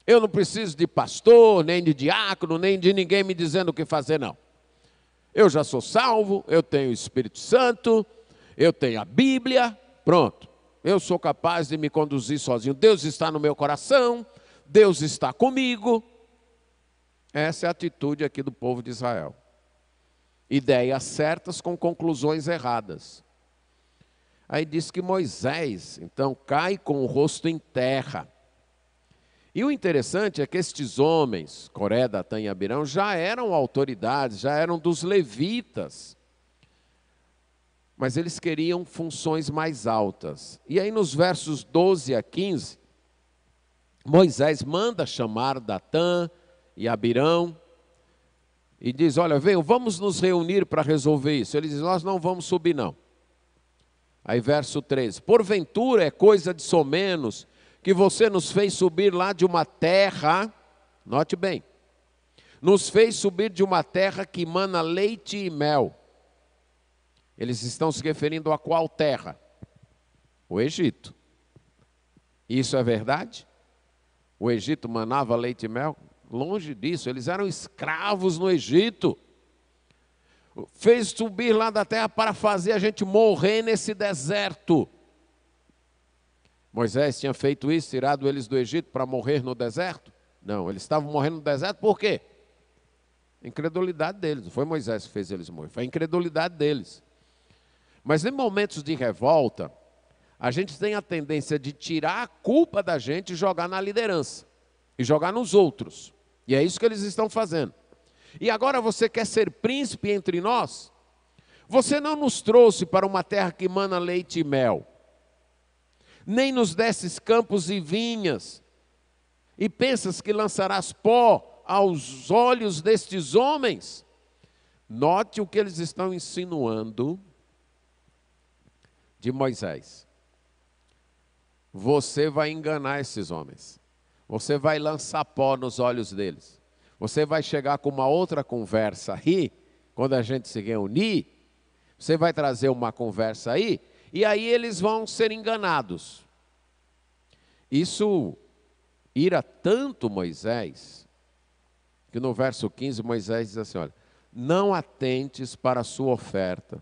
Eu não preciso de pastor, nem de diácono, nem de ninguém me dizendo o que fazer, não. Eu já sou salvo, eu tenho o Espírito Santo, eu tenho a Bíblia, pronto. Eu sou capaz de me conduzir sozinho. Deus está no meu coração, Deus está comigo. Essa é a atitude aqui do povo de Israel. Ideias certas com conclusões erradas. Aí diz que Moisés, então, cai com o rosto em terra. E o interessante é que estes homens, Coré, Datã e Abirão, já eram autoridades, já eram dos levitas. Mas eles queriam funções mais altas. E aí nos versos 12 a 15, Moisés manda chamar Datã e Abirão e diz: olha, venham, vamos nos reunir para resolver isso. Eles dizem: nós não vamos subir, não. Aí verso 13, porventura é coisa de somenos que você nos fez subir lá de uma terra, note bem, nos fez subir de uma terra que mana leite e mel. Eles estão se referindo a qual terra? O Egito. Isso é verdade? O Egito manava leite e mel? Longe disso, eles eram escravos no Egito. Fez subir lá da terra para fazer a gente morrer nesse deserto. Moisés tinha feito isso, tirado eles do Egito para morrer no deserto? Não, eles estavam morrendo no deserto por quê? Incredulidade deles. Não foi Moisés que fez eles morrer, foi a incredulidade deles. Mas em momentos de revolta, a gente tem a tendência de tirar a culpa da gente e jogar na liderança. E jogar nos outros. E é isso que eles estão fazendo. E agora você quer ser príncipe entre nós? Você não nos trouxe para uma terra que mana leite e mel, nem nos desses campos e vinhas, e pensas que lançarás pó aos olhos destes homens? Note o que eles estão insinuando de Moisés. Você vai enganar esses homens. Você vai lançar pó nos olhos deles. Você vai chegar com uma outra conversa aí, quando a gente se reunir, você vai trazer uma conversa aí, e aí eles vão ser enganados. Isso ira tanto Moisés, que no verso 15 Moisés diz assim, olha, não atentes para a sua oferta,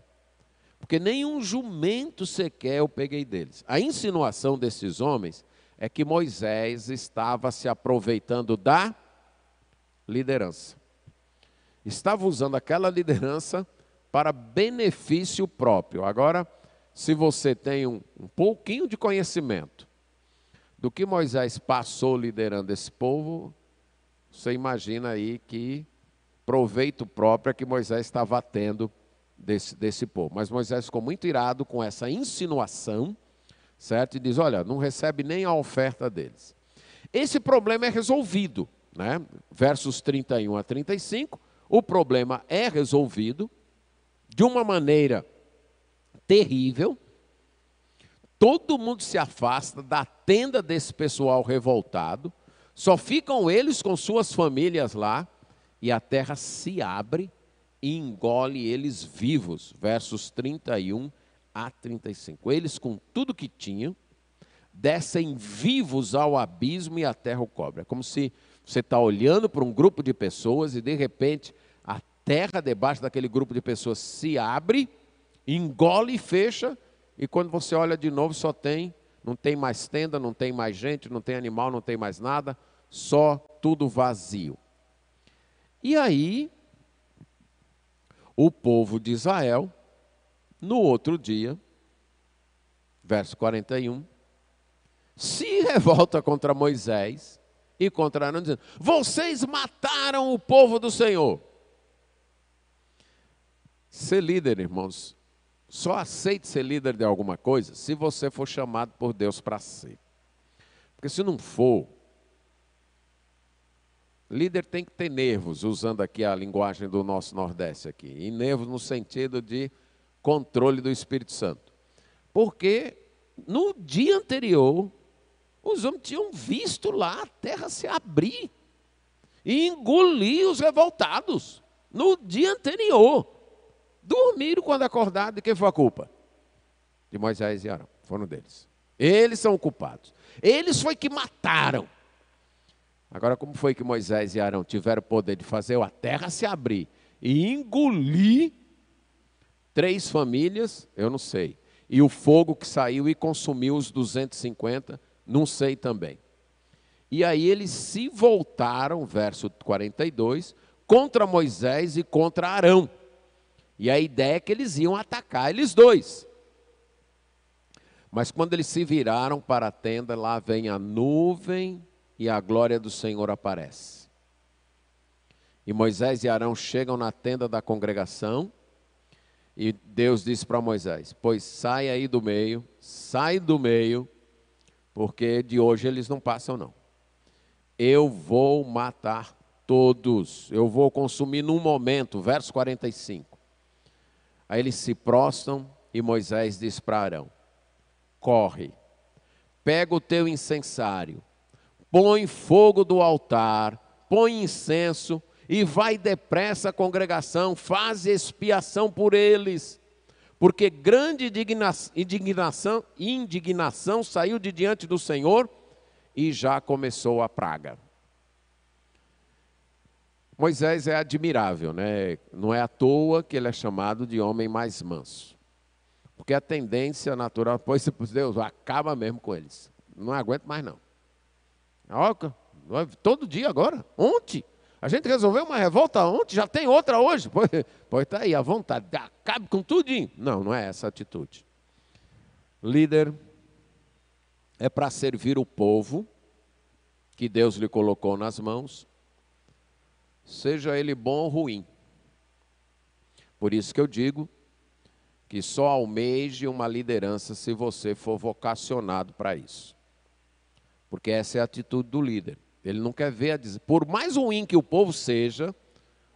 porque nenhum jumento sequer eu peguei deles. A insinuação desses homens é que Moisés estava se aproveitando da liderança. Estava usando aquela liderança para benefício próprio. Agora, se você tem um pouquinho de conhecimento do que Moisés passou liderando esse povo, você imagina aí que proveito próprio é que Moisés estava tendo desse povo. Mas Moisés ficou muito irado com essa insinuação, certo? E diz, olha, não recebe nem a oferta deles. Esse problema é resolvido, né? Versos 31 a 35, o problema é resolvido de uma maneira terrível. Todo mundo se afasta da tenda desse pessoal revoltado, só ficam eles com suas famílias lá, e a terra se abre e engole eles vivos, versos 31 a 35. Eles, com tudo que tinham, descem vivos ao abismo e a terra o cobre. É como se você está olhando para um grupo de pessoas e, de repente, a terra debaixo daquele grupo de pessoas se abre, engole e fecha, e quando você olha de novo não tem mais tenda, não tem mais gente, não tem animal, não tem mais nada, só tudo vazio. E aí, o povo de Israel, no outro dia, verso 41, se revolta contra Moisés e contra Arão, dizendo, vocês mataram o povo do Senhor. Ser líder, irmãos, só aceite ser líder de alguma coisa se você for chamado por Deus para ser. Porque se não for, líder tem que ter nervos, usando aqui a linguagem do nosso Nordeste aqui. E nervos no sentido de controle do Espírito Santo. Porque no dia anterior, os homens tinham visto lá a terra se abrir e engolir os revoltados. No dia anterior. Dormiram quando acordaram. De quem foi a culpa? De Moisés e Arão. Foram deles. Eles são culpados. Eles foi que mataram. Agora, como foi que Moisés e Arão tiveram o poder de fazer a terra se abrir e engolir 3 famílias? Eu não sei. E o fogo que saiu e consumiu os 250, não sei também. E aí eles se voltaram, verso 42, contra Moisés e contra Arão. E a ideia é que eles iam atacar eles dois. Mas quando eles se viraram para a tenda, lá vem a nuvem e a glória do Senhor aparece. E Moisés e Arão chegam na tenda da congregação, e Deus disse para Moisés, pois sai aí do meio, sai do meio, porque de hoje eles não passam não. Eu vou matar todos, eu vou consumir num momento, verso 45. Aí eles se prostram e Moisés diz para Arão, corre, pega o teu incensário, põe fogo do altar, põe incenso e vai depressa à congregação, faz expiação por eles, porque grande indignação saiu de diante do Senhor e já começou a praga. Moisés é admirável, né? Não é à toa que ele é chamado de homem mais manso. Porque a tendência natural, pois Deus, acaba mesmo com eles. Não aguento mais não. Todo dia agora, ontem. A gente resolveu uma revolta ontem, já tem outra hoje. Pois está aí, à vontade, acabe com tudinho. Não, não é essa a atitude. Líder é para servir o povo que Deus lhe colocou nas mãos, seja ele bom ou ruim. Por isso que eu digo que só almeje uma liderança se você for vocacionado para isso. Porque essa é a atitude do líder. Ele não quer ver, por mais ruim que o povo seja,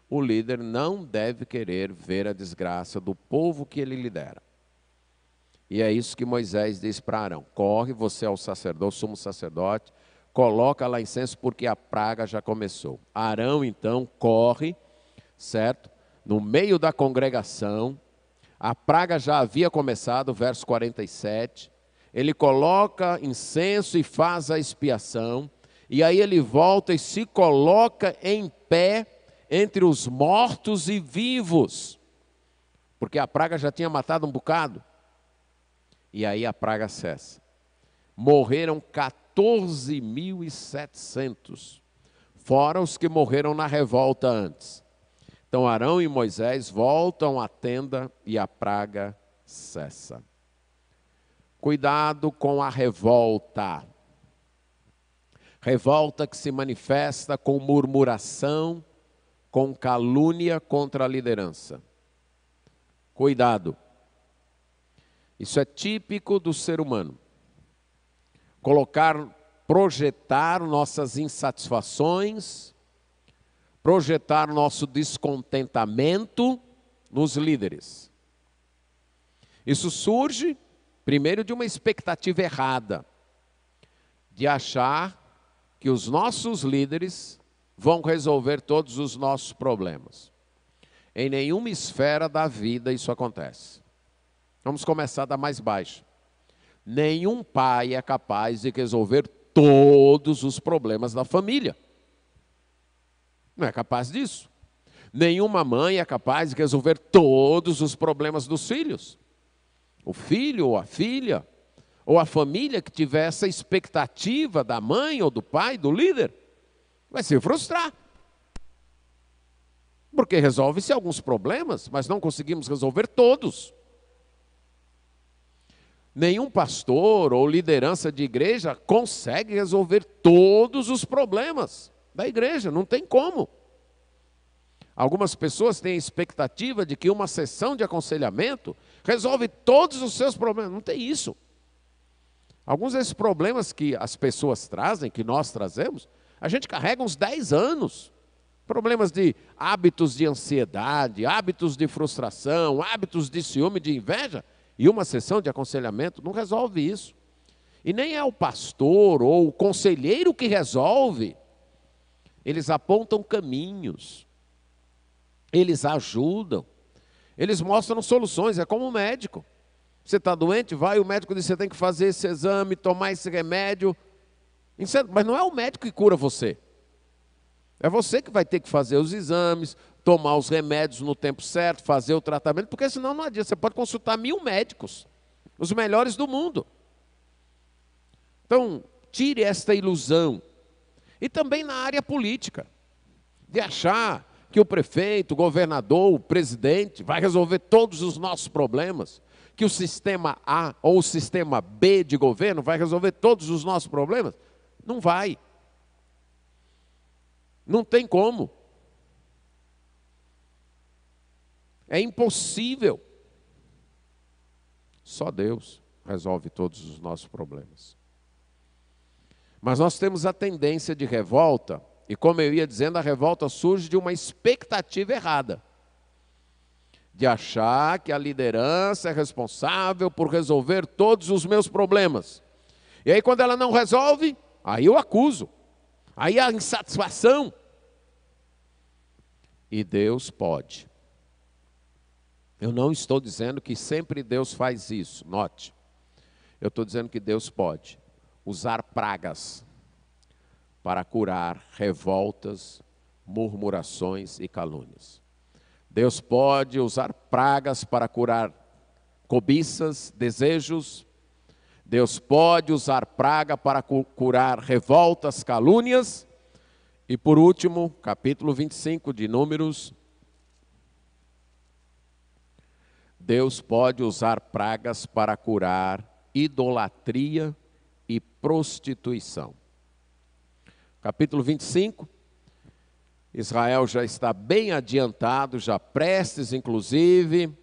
o líder não deve querer ver a desgraça do povo que ele lidera. E é isso que Moisés diz para Arão, corre, você é o sacerdote, sumo sacerdote, coloca lá incenso porque a praga já começou. Arão então corre, certo? No meio da congregação, a praga já havia começado, verso 47, ele coloca incenso e faz a expiação, e aí ele volta e se coloca em pé entre os mortos e vivos, porque a praga já tinha matado um bocado, e aí a praga cessa. Morreram 14.700, fora os que morreram na revolta antes. Então Arão e Moisés voltam à tenda e a praga cessa. Cuidado com a revolta. Revolta que se manifesta com murmuração, com calúnia contra a liderança. Cuidado. Isso é típico do ser humano. projetar nossas insatisfações, projetar nosso descontentamento nos líderes. Isso surge, primeiro, de uma expectativa errada, de achar que os nossos líderes vão resolver todos os nossos problemas. Em nenhuma esfera da vida isso acontece. Vamos começar da mais baixa. Nenhum pai é capaz de resolver todos os problemas da família. Não é capaz disso. Nenhuma mãe é capaz de resolver todos os problemas dos filhos. O filho ou a filha, ou a família que tiver essa expectativa da mãe ou do pai, do líder, vai se frustrar. Porque resolve-se alguns problemas, mas não conseguimos resolver todos. Nenhum pastor ou liderança de igreja consegue resolver todos os problemas da igreja, não tem como. Algumas pessoas têm a expectativa de que uma sessão de aconselhamento resolve todos os seus problemas. Não tem isso. Alguns desses problemas que as pessoas trazem, que nós trazemos, a gente carrega uns 10 anos. Problemas de hábitos de ansiedade, hábitos de frustração, hábitos de ciúme, de inveja. E uma sessão de aconselhamento não resolve isso. E nem é o pastor ou o conselheiro que resolve. Eles apontam caminhos. Eles ajudam. Eles mostram soluções. É como um médico. Você está doente, vai, o médico diz, você tem que fazer esse exame, tomar esse remédio. Mas não é o médico que cura você. É você que vai ter que fazer os exames, tomar os remédios no tempo certo, fazer o tratamento, porque senão não adianta. Você pode consultar 1000 médicos, os melhores do mundo. Então, tire esta ilusão. E também na área política, de achar que o prefeito, o governador, o presidente vai resolver todos os nossos problemas, que o sistema A ou o sistema B de governo vai resolver todos os nossos problemas. Não vai. Não tem como. É impossível. Só Deus resolve todos os nossos problemas. Mas nós temos a tendência de revolta, e como eu ia dizendo, a revolta surge de uma expectativa errada. De achar que a liderança é responsável por resolver todos os meus problemas. E aí quando ela não resolve, aí eu acuso. Aí há insatisfação. E Deus pode. Eu não estou dizendo que sempre Deus faz isso, note. Eu estou dizendo que Deus pode usar pragas para curar revoltas, murmurações e calúnias. Deus pode usar pragas para curar cobiças, desejos. Deus pode usar praga para curar revoltas, calúnias. E por último, capítulo 25 de Números. Deus pode usar pragas para curar idolatria e prostituição. Capítulo 25. Israel já está bem adiantado, já prestes, inclusive,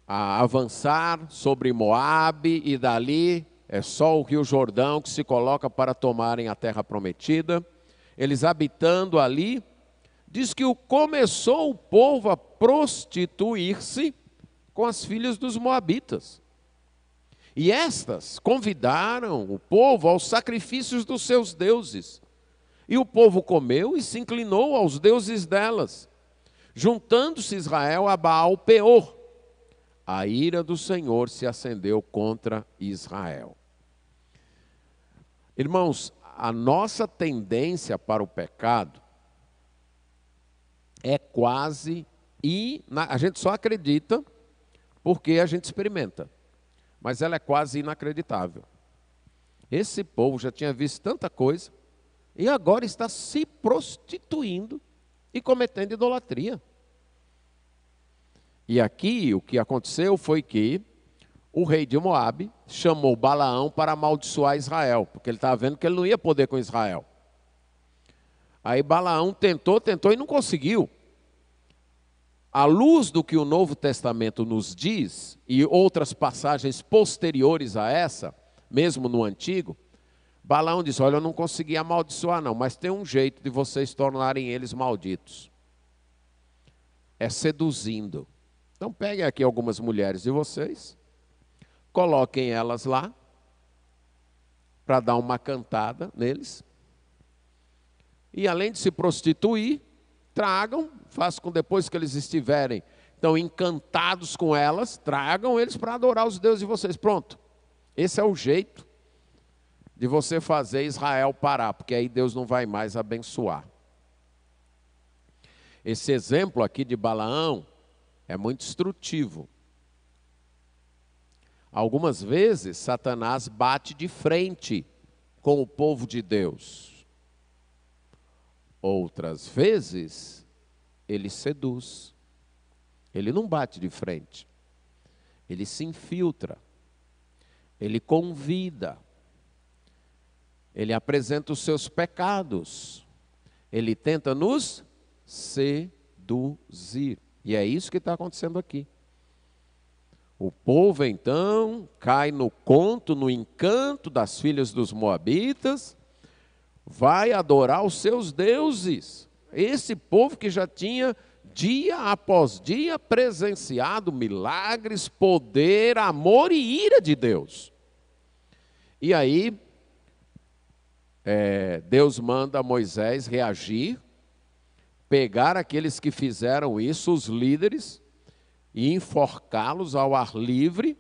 a avançar sobre Moabe, e dali é só o Rio Jordão que se coloca para tomarem a terra prometida. Eles habitando ali, diz que começou o povo a prostituir-se com as filhas dos moabitas. E estas convidaram o povo aos sacrifícios dos seus deuses. E o povo comeu e se inclinou aos deuses delas, juntando-se Israel a Baal Peor. A ira do Senhor se acendeu contra Israel. Irmãos, a nossa tendência para o pecado é quase, a gente só acredita porque a gente experimenta, mas ela é quase inacreditável. Esse povo já tinha visto tanta coisa, e agora está se prostituindo e cometendo idolatria. E aqui o que aconteceu foi que o rei de Moabe chamou Balaão para amaldiçoar Israel, porque ele estava vendo que ele não ia poder com Israel. Aí Balaão tentou e não conseguiu. À luz do que o Novo Testamento nos diz, e outras passagens posteriores a essa, mesmo no Antigo, Balaão disse: olha, eu não consegui amaldiçoar não, mas tem um jeito de vocês tornarem eles malditos. É seduzindo. Então peguem aqui algumas mulheres de vocês, coloquem elas lá, para dar uma cantada neles. E além de se prostituir, tragam, façam com depois que eles estiverem tão encantados com elas, tragam eles para adorar os deuses de vocês. Pronto. Esse é o jeito de você fazer Israel parar, porque aí Deus não vai mais abençoar. Esse exemplo aqui de Balaão é muito instrutivo. Algumas vezes, Satanás bate de frente com o povo de Deus. Outras vezes, ele seduz. Ele não bate de frente. Ele se infiltra. Ele convida. Ele apresenta os seus pecados. Ele tenta nos seduzir. E é isso que está acontecendo aqui. O povo então cai no conto, no encanto das filhas dos moabitas, vai adorar os seus deuses. Esse povo que já tinha dia após dia presenciado milagres, poder, amor e ira de Deus. E aí Deus manda Moisés reagir, pegar aqueles que fizeram isso, os líderes, e enforcá-los ao ar livre,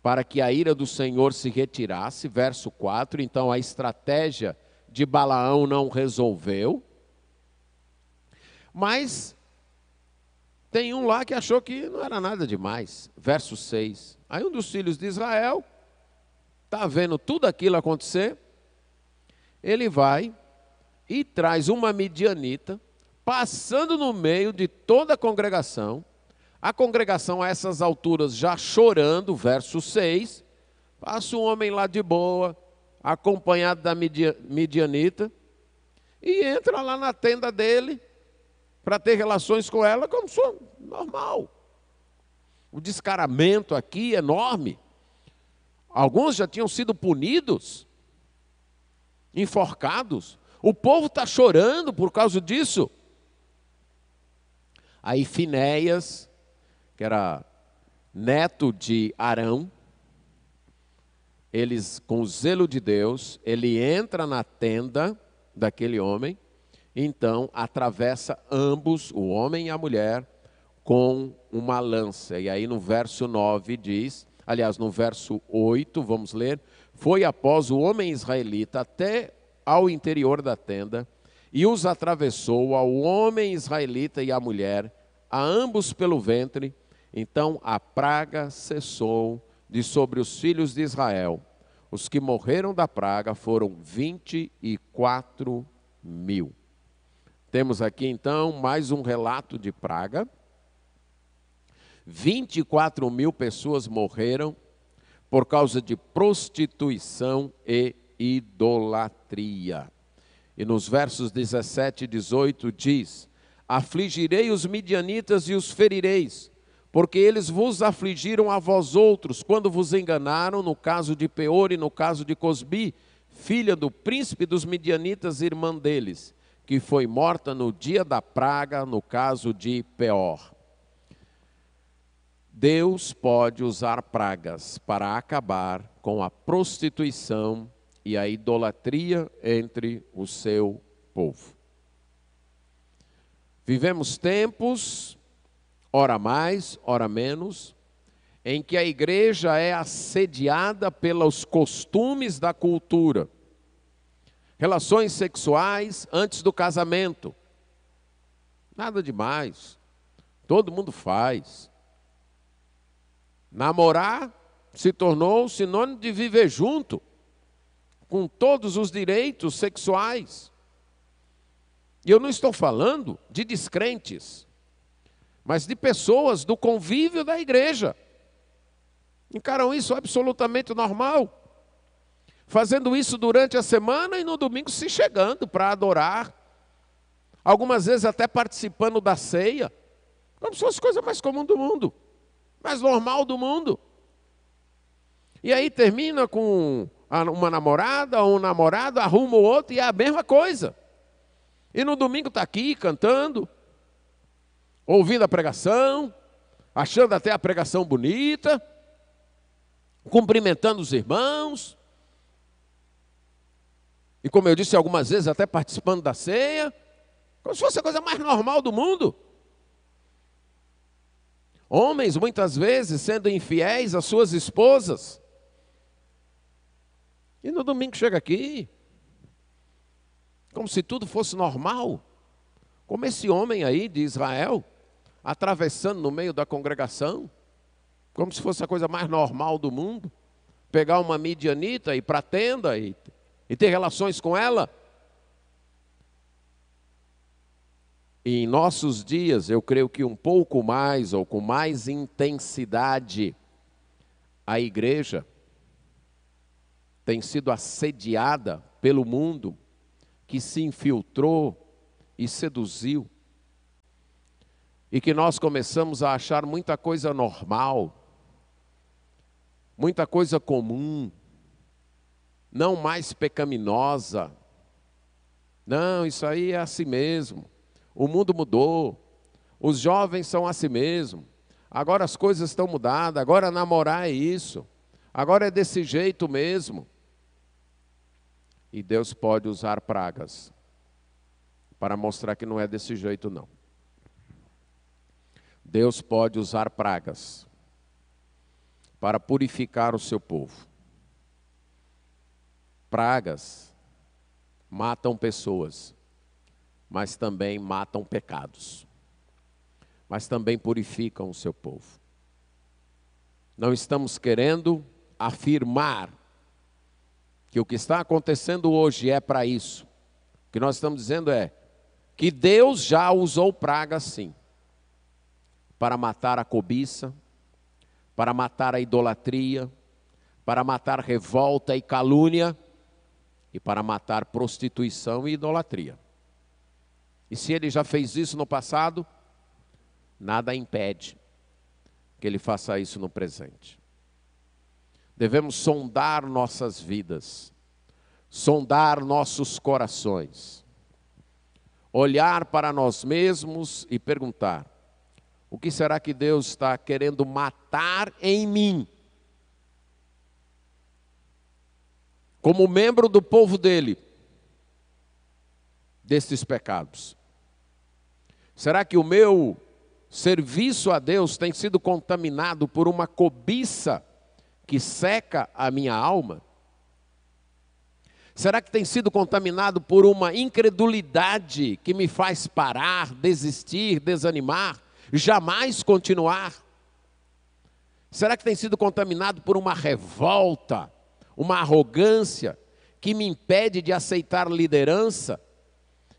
para que a ira do Senhor se retirasse. Verso 4, então a estratégia de Balaão não resolveu, mas tem um lá que achou que não era nada demais. Verso 6, aí um dos filhos de Israel, está vendo tudo aquilo acontecer, ele vai e traz uma midianita, passando no meio de toda a congregação a essas alturas já chorando, verso 6, passa um homem lá de boa, acompanhado da midianita, e entra lá na tenda dele, para ter relações com ela, como se fosse normal. O descaramento aqui é enorme. Alguns já tinham sido punidos, enforcados. O povo está chorando por causa disso. Aí Finéias, que era neto de Arão, eles, com o zelo de Deus, ele entra na tenda daquele homem, então atravessa ambos, o homem e a mulher, com uma lança. E aí no verso 9 diz, aliás, no verso 8, vamos ler: foi após o homem israelita até ao interior da tenda, e os atravessou ao homem israelita e à mulher, a ambos pelo ventre. Então a praga cessou de sobre os filhos de Israel. Os que morreram da praga foram 24.000. Temos aqui então mais um relato de praga. 24.000 pessoas morreram por causa de prostituição e idolatria. E nos versos 17 e 18 diz: afligirei os midianitas e os ferireis, porque eles vos afligiram a vós outros, quando vos enganaram, no caso de Peor e no caso de Cosbi, filha do príncipe dos midianitas, irmã deles, que foi morta no dia da praga, no caso de Peor. Deus pode usar pragas para acabar com a prostituição e a idolatria entre o seu povo. Vivemos tempos, ora mais, ora menos, em que a igreja é assediada pelos costumes da cultura. Relações sexuais antes do casamento. Nada demais. Todo mundo faz. Namorar se tornou sinônimo de viver junto, com todos os direitos sexuais. E eu não estou falando de descrentes, mas de pessoas do convívio da igreja. Encaram isso absolutamente normal, fazendo isso durante a semana e no domingo se chegando para adorar, algumas vezes até participando da ceia, como se fosse a coisa mais comum do mundo, mais normal do mundo. E aí termina com uma namorada ou um namorado, arruma o outro e é a mesma coisa. E no domingo está aqui cantando, ouvindo a pregação, achando até a pregação bonita, cumprimentando os irmãos. E como eu disse algumas vezes, até participando da ceia, como se fosse a coisa mais normal do mundo. Homens, muitas vezes, sendo infiéis às suas esposas. E no domingo chega aqui, como se tudo fosse normal. Como esse homem aí de Israel, atravessando no meio da congregação, como se fosse a coisa mais normal do mundo. Pegar uma midianita e ir para a tenda e ter relações com ela. E em nossos dias, eu creio que um pouco mais, ou com mais intensidade, a igreja tem sido assediada pelo mundo que se infiltrou e seduziu. E que nós começamos a achar muita coisa normal, muita coisa comum, não mais pecaminosa. Não, isso aí é assim mesmo. O mundo mudou, os jovens são assim mesmo, agora as coisas estão mudadas, agora namorar é isso, agora é desse jeito mesmo. E Deus pode usar pragas para mostrar que não é desse jeito não. Deus pode usar pragas para purificar o seu povo. Pragas matam pessoas, mas também matam pecados, mas também purificam o seu povo. Não estamos querendo afirmar que o que está acontecendo hoje é para isso. O que nós estamos dizendo é que Deus já usou pragas sim, para matar a cobiça, para matar a idolatria, para matar revolta e calúnia, e para matar prostituição e idolatria. E se ele já fez isso no passado, nada impede que ele faça isso no presente. Devemos sondar nossas vidas, sondar nossos corações, olhar para nós mesmos e perguntar: o que será que Deus está querendo matar em mim? Como membro do povo dele, destes pecados. Será que o meu serviço a Deus tem sido contaminado por uma cobiça que seca a minha alma? Será que tem sido contaminado por uma incredulidade que me faz parar, desistir, desanimar, jamais continuar? Será que tem sido contaminado por uma revolta, uma arrogância que me impede de aceitar liderança,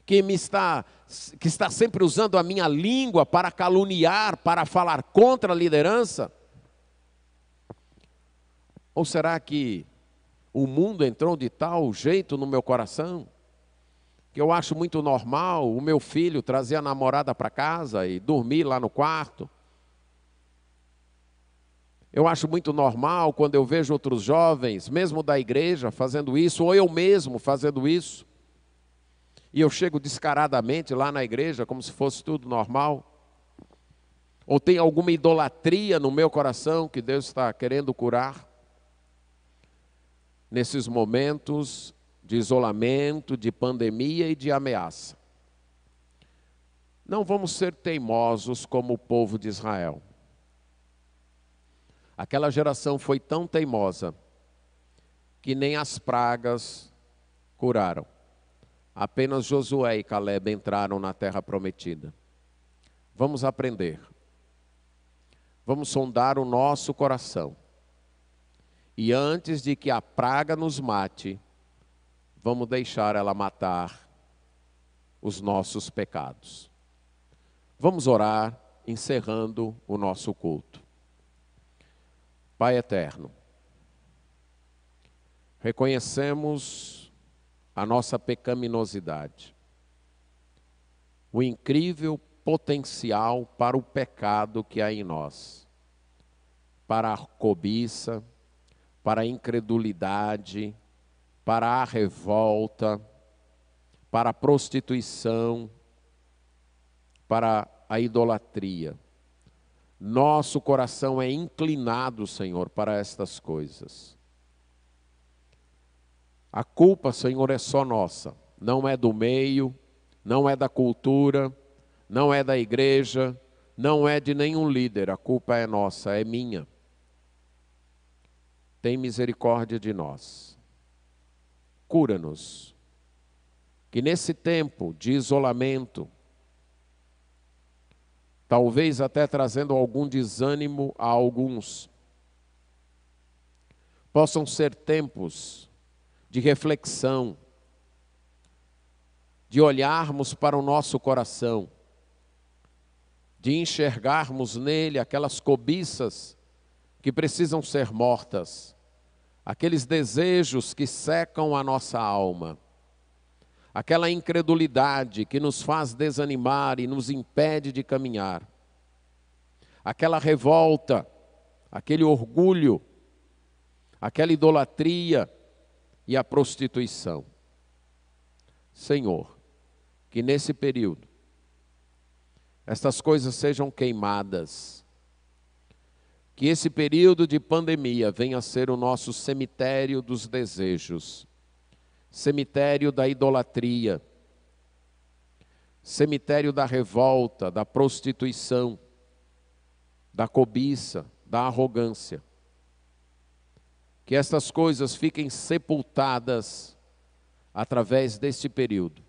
que está sempre usando a minha língua para caluniar, para falar contra a liderança? Ou será que o mundo entrou de tal jeito no meu coração que eu acho muito normal o meu filho trazer a namorada para casa e dormir lá no quarto? Eu acho muito normal quando eu vejo outros jovens, mesmo da igreja, fazendo isso, ou eu mesmo fazendo isso. E eu chego descaradamente lá na igreja, como se fosse tudo normal. Ou tem alguma idolatria no meu coração que Deus está querendo curar. Nesses momentos de isolamento, de pandemia e de ameaça. Não vamos ser teimosos como o povo de Israel. Aquela geração foi tão teimosa que nem as pragas curaram. Apenas Josué e Caleb entraram na terra prometida. Vamos aprender. Vamos sondar o nosso coração. E antes de que a praga nos mate, vamos deixar ela matar os nossos pecados. Vamos orar, encerrando o nosso culto. Pai eterno, reconhecemos a nossa pecaminosidade, o incrível potencial para o pecado que há em nós, para a cobiça, para a incredulidade, para a revolta, para a prostituição, para a idolatria. Nosso coração é inclinado, Senhor, para estas coisas. A culpa, Senhor, é só nossa, não é do meio, não é da cultura, não é da igreja, não é de nenhum líder, a culpa é nossa, é minha. Tem misericórdia de nós. Cura-nos. Que nesse tempo de isolamento, talvez até trazendo algum desânimo a alguns, possam ser tempos de reflexão, de olharmos para o nosso coração, de enxergarmos nele aquelas cobiças que precisam ser mortas, aqueles desejos que secam a nossa alma, aquela incredulidade que nos faz desanimar e nos impede de caminhar, aquela revolta, aquele orgulho, aquela idolatria e a prostituição. Senhor, que nesse período estas coisas sejam queimadas, que esse período de pandemia venha a ser o nosso cemitério dos desejos, cemitério da idolatria, cemitério da revolta, da prostituição, da cobiça, da arrogância. Que estas coisas fiquem sepultadas através deste período,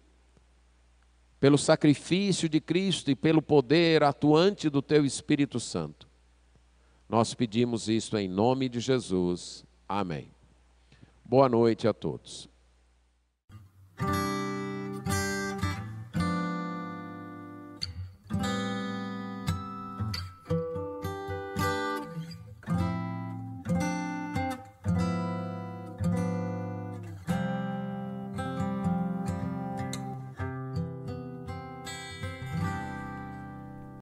pelo sacrifício de Cristo e pelo poder atuante do Teu Espírito Santo. Nós pedimos isto em nome de Jesus. Amém. Boa noite a todos.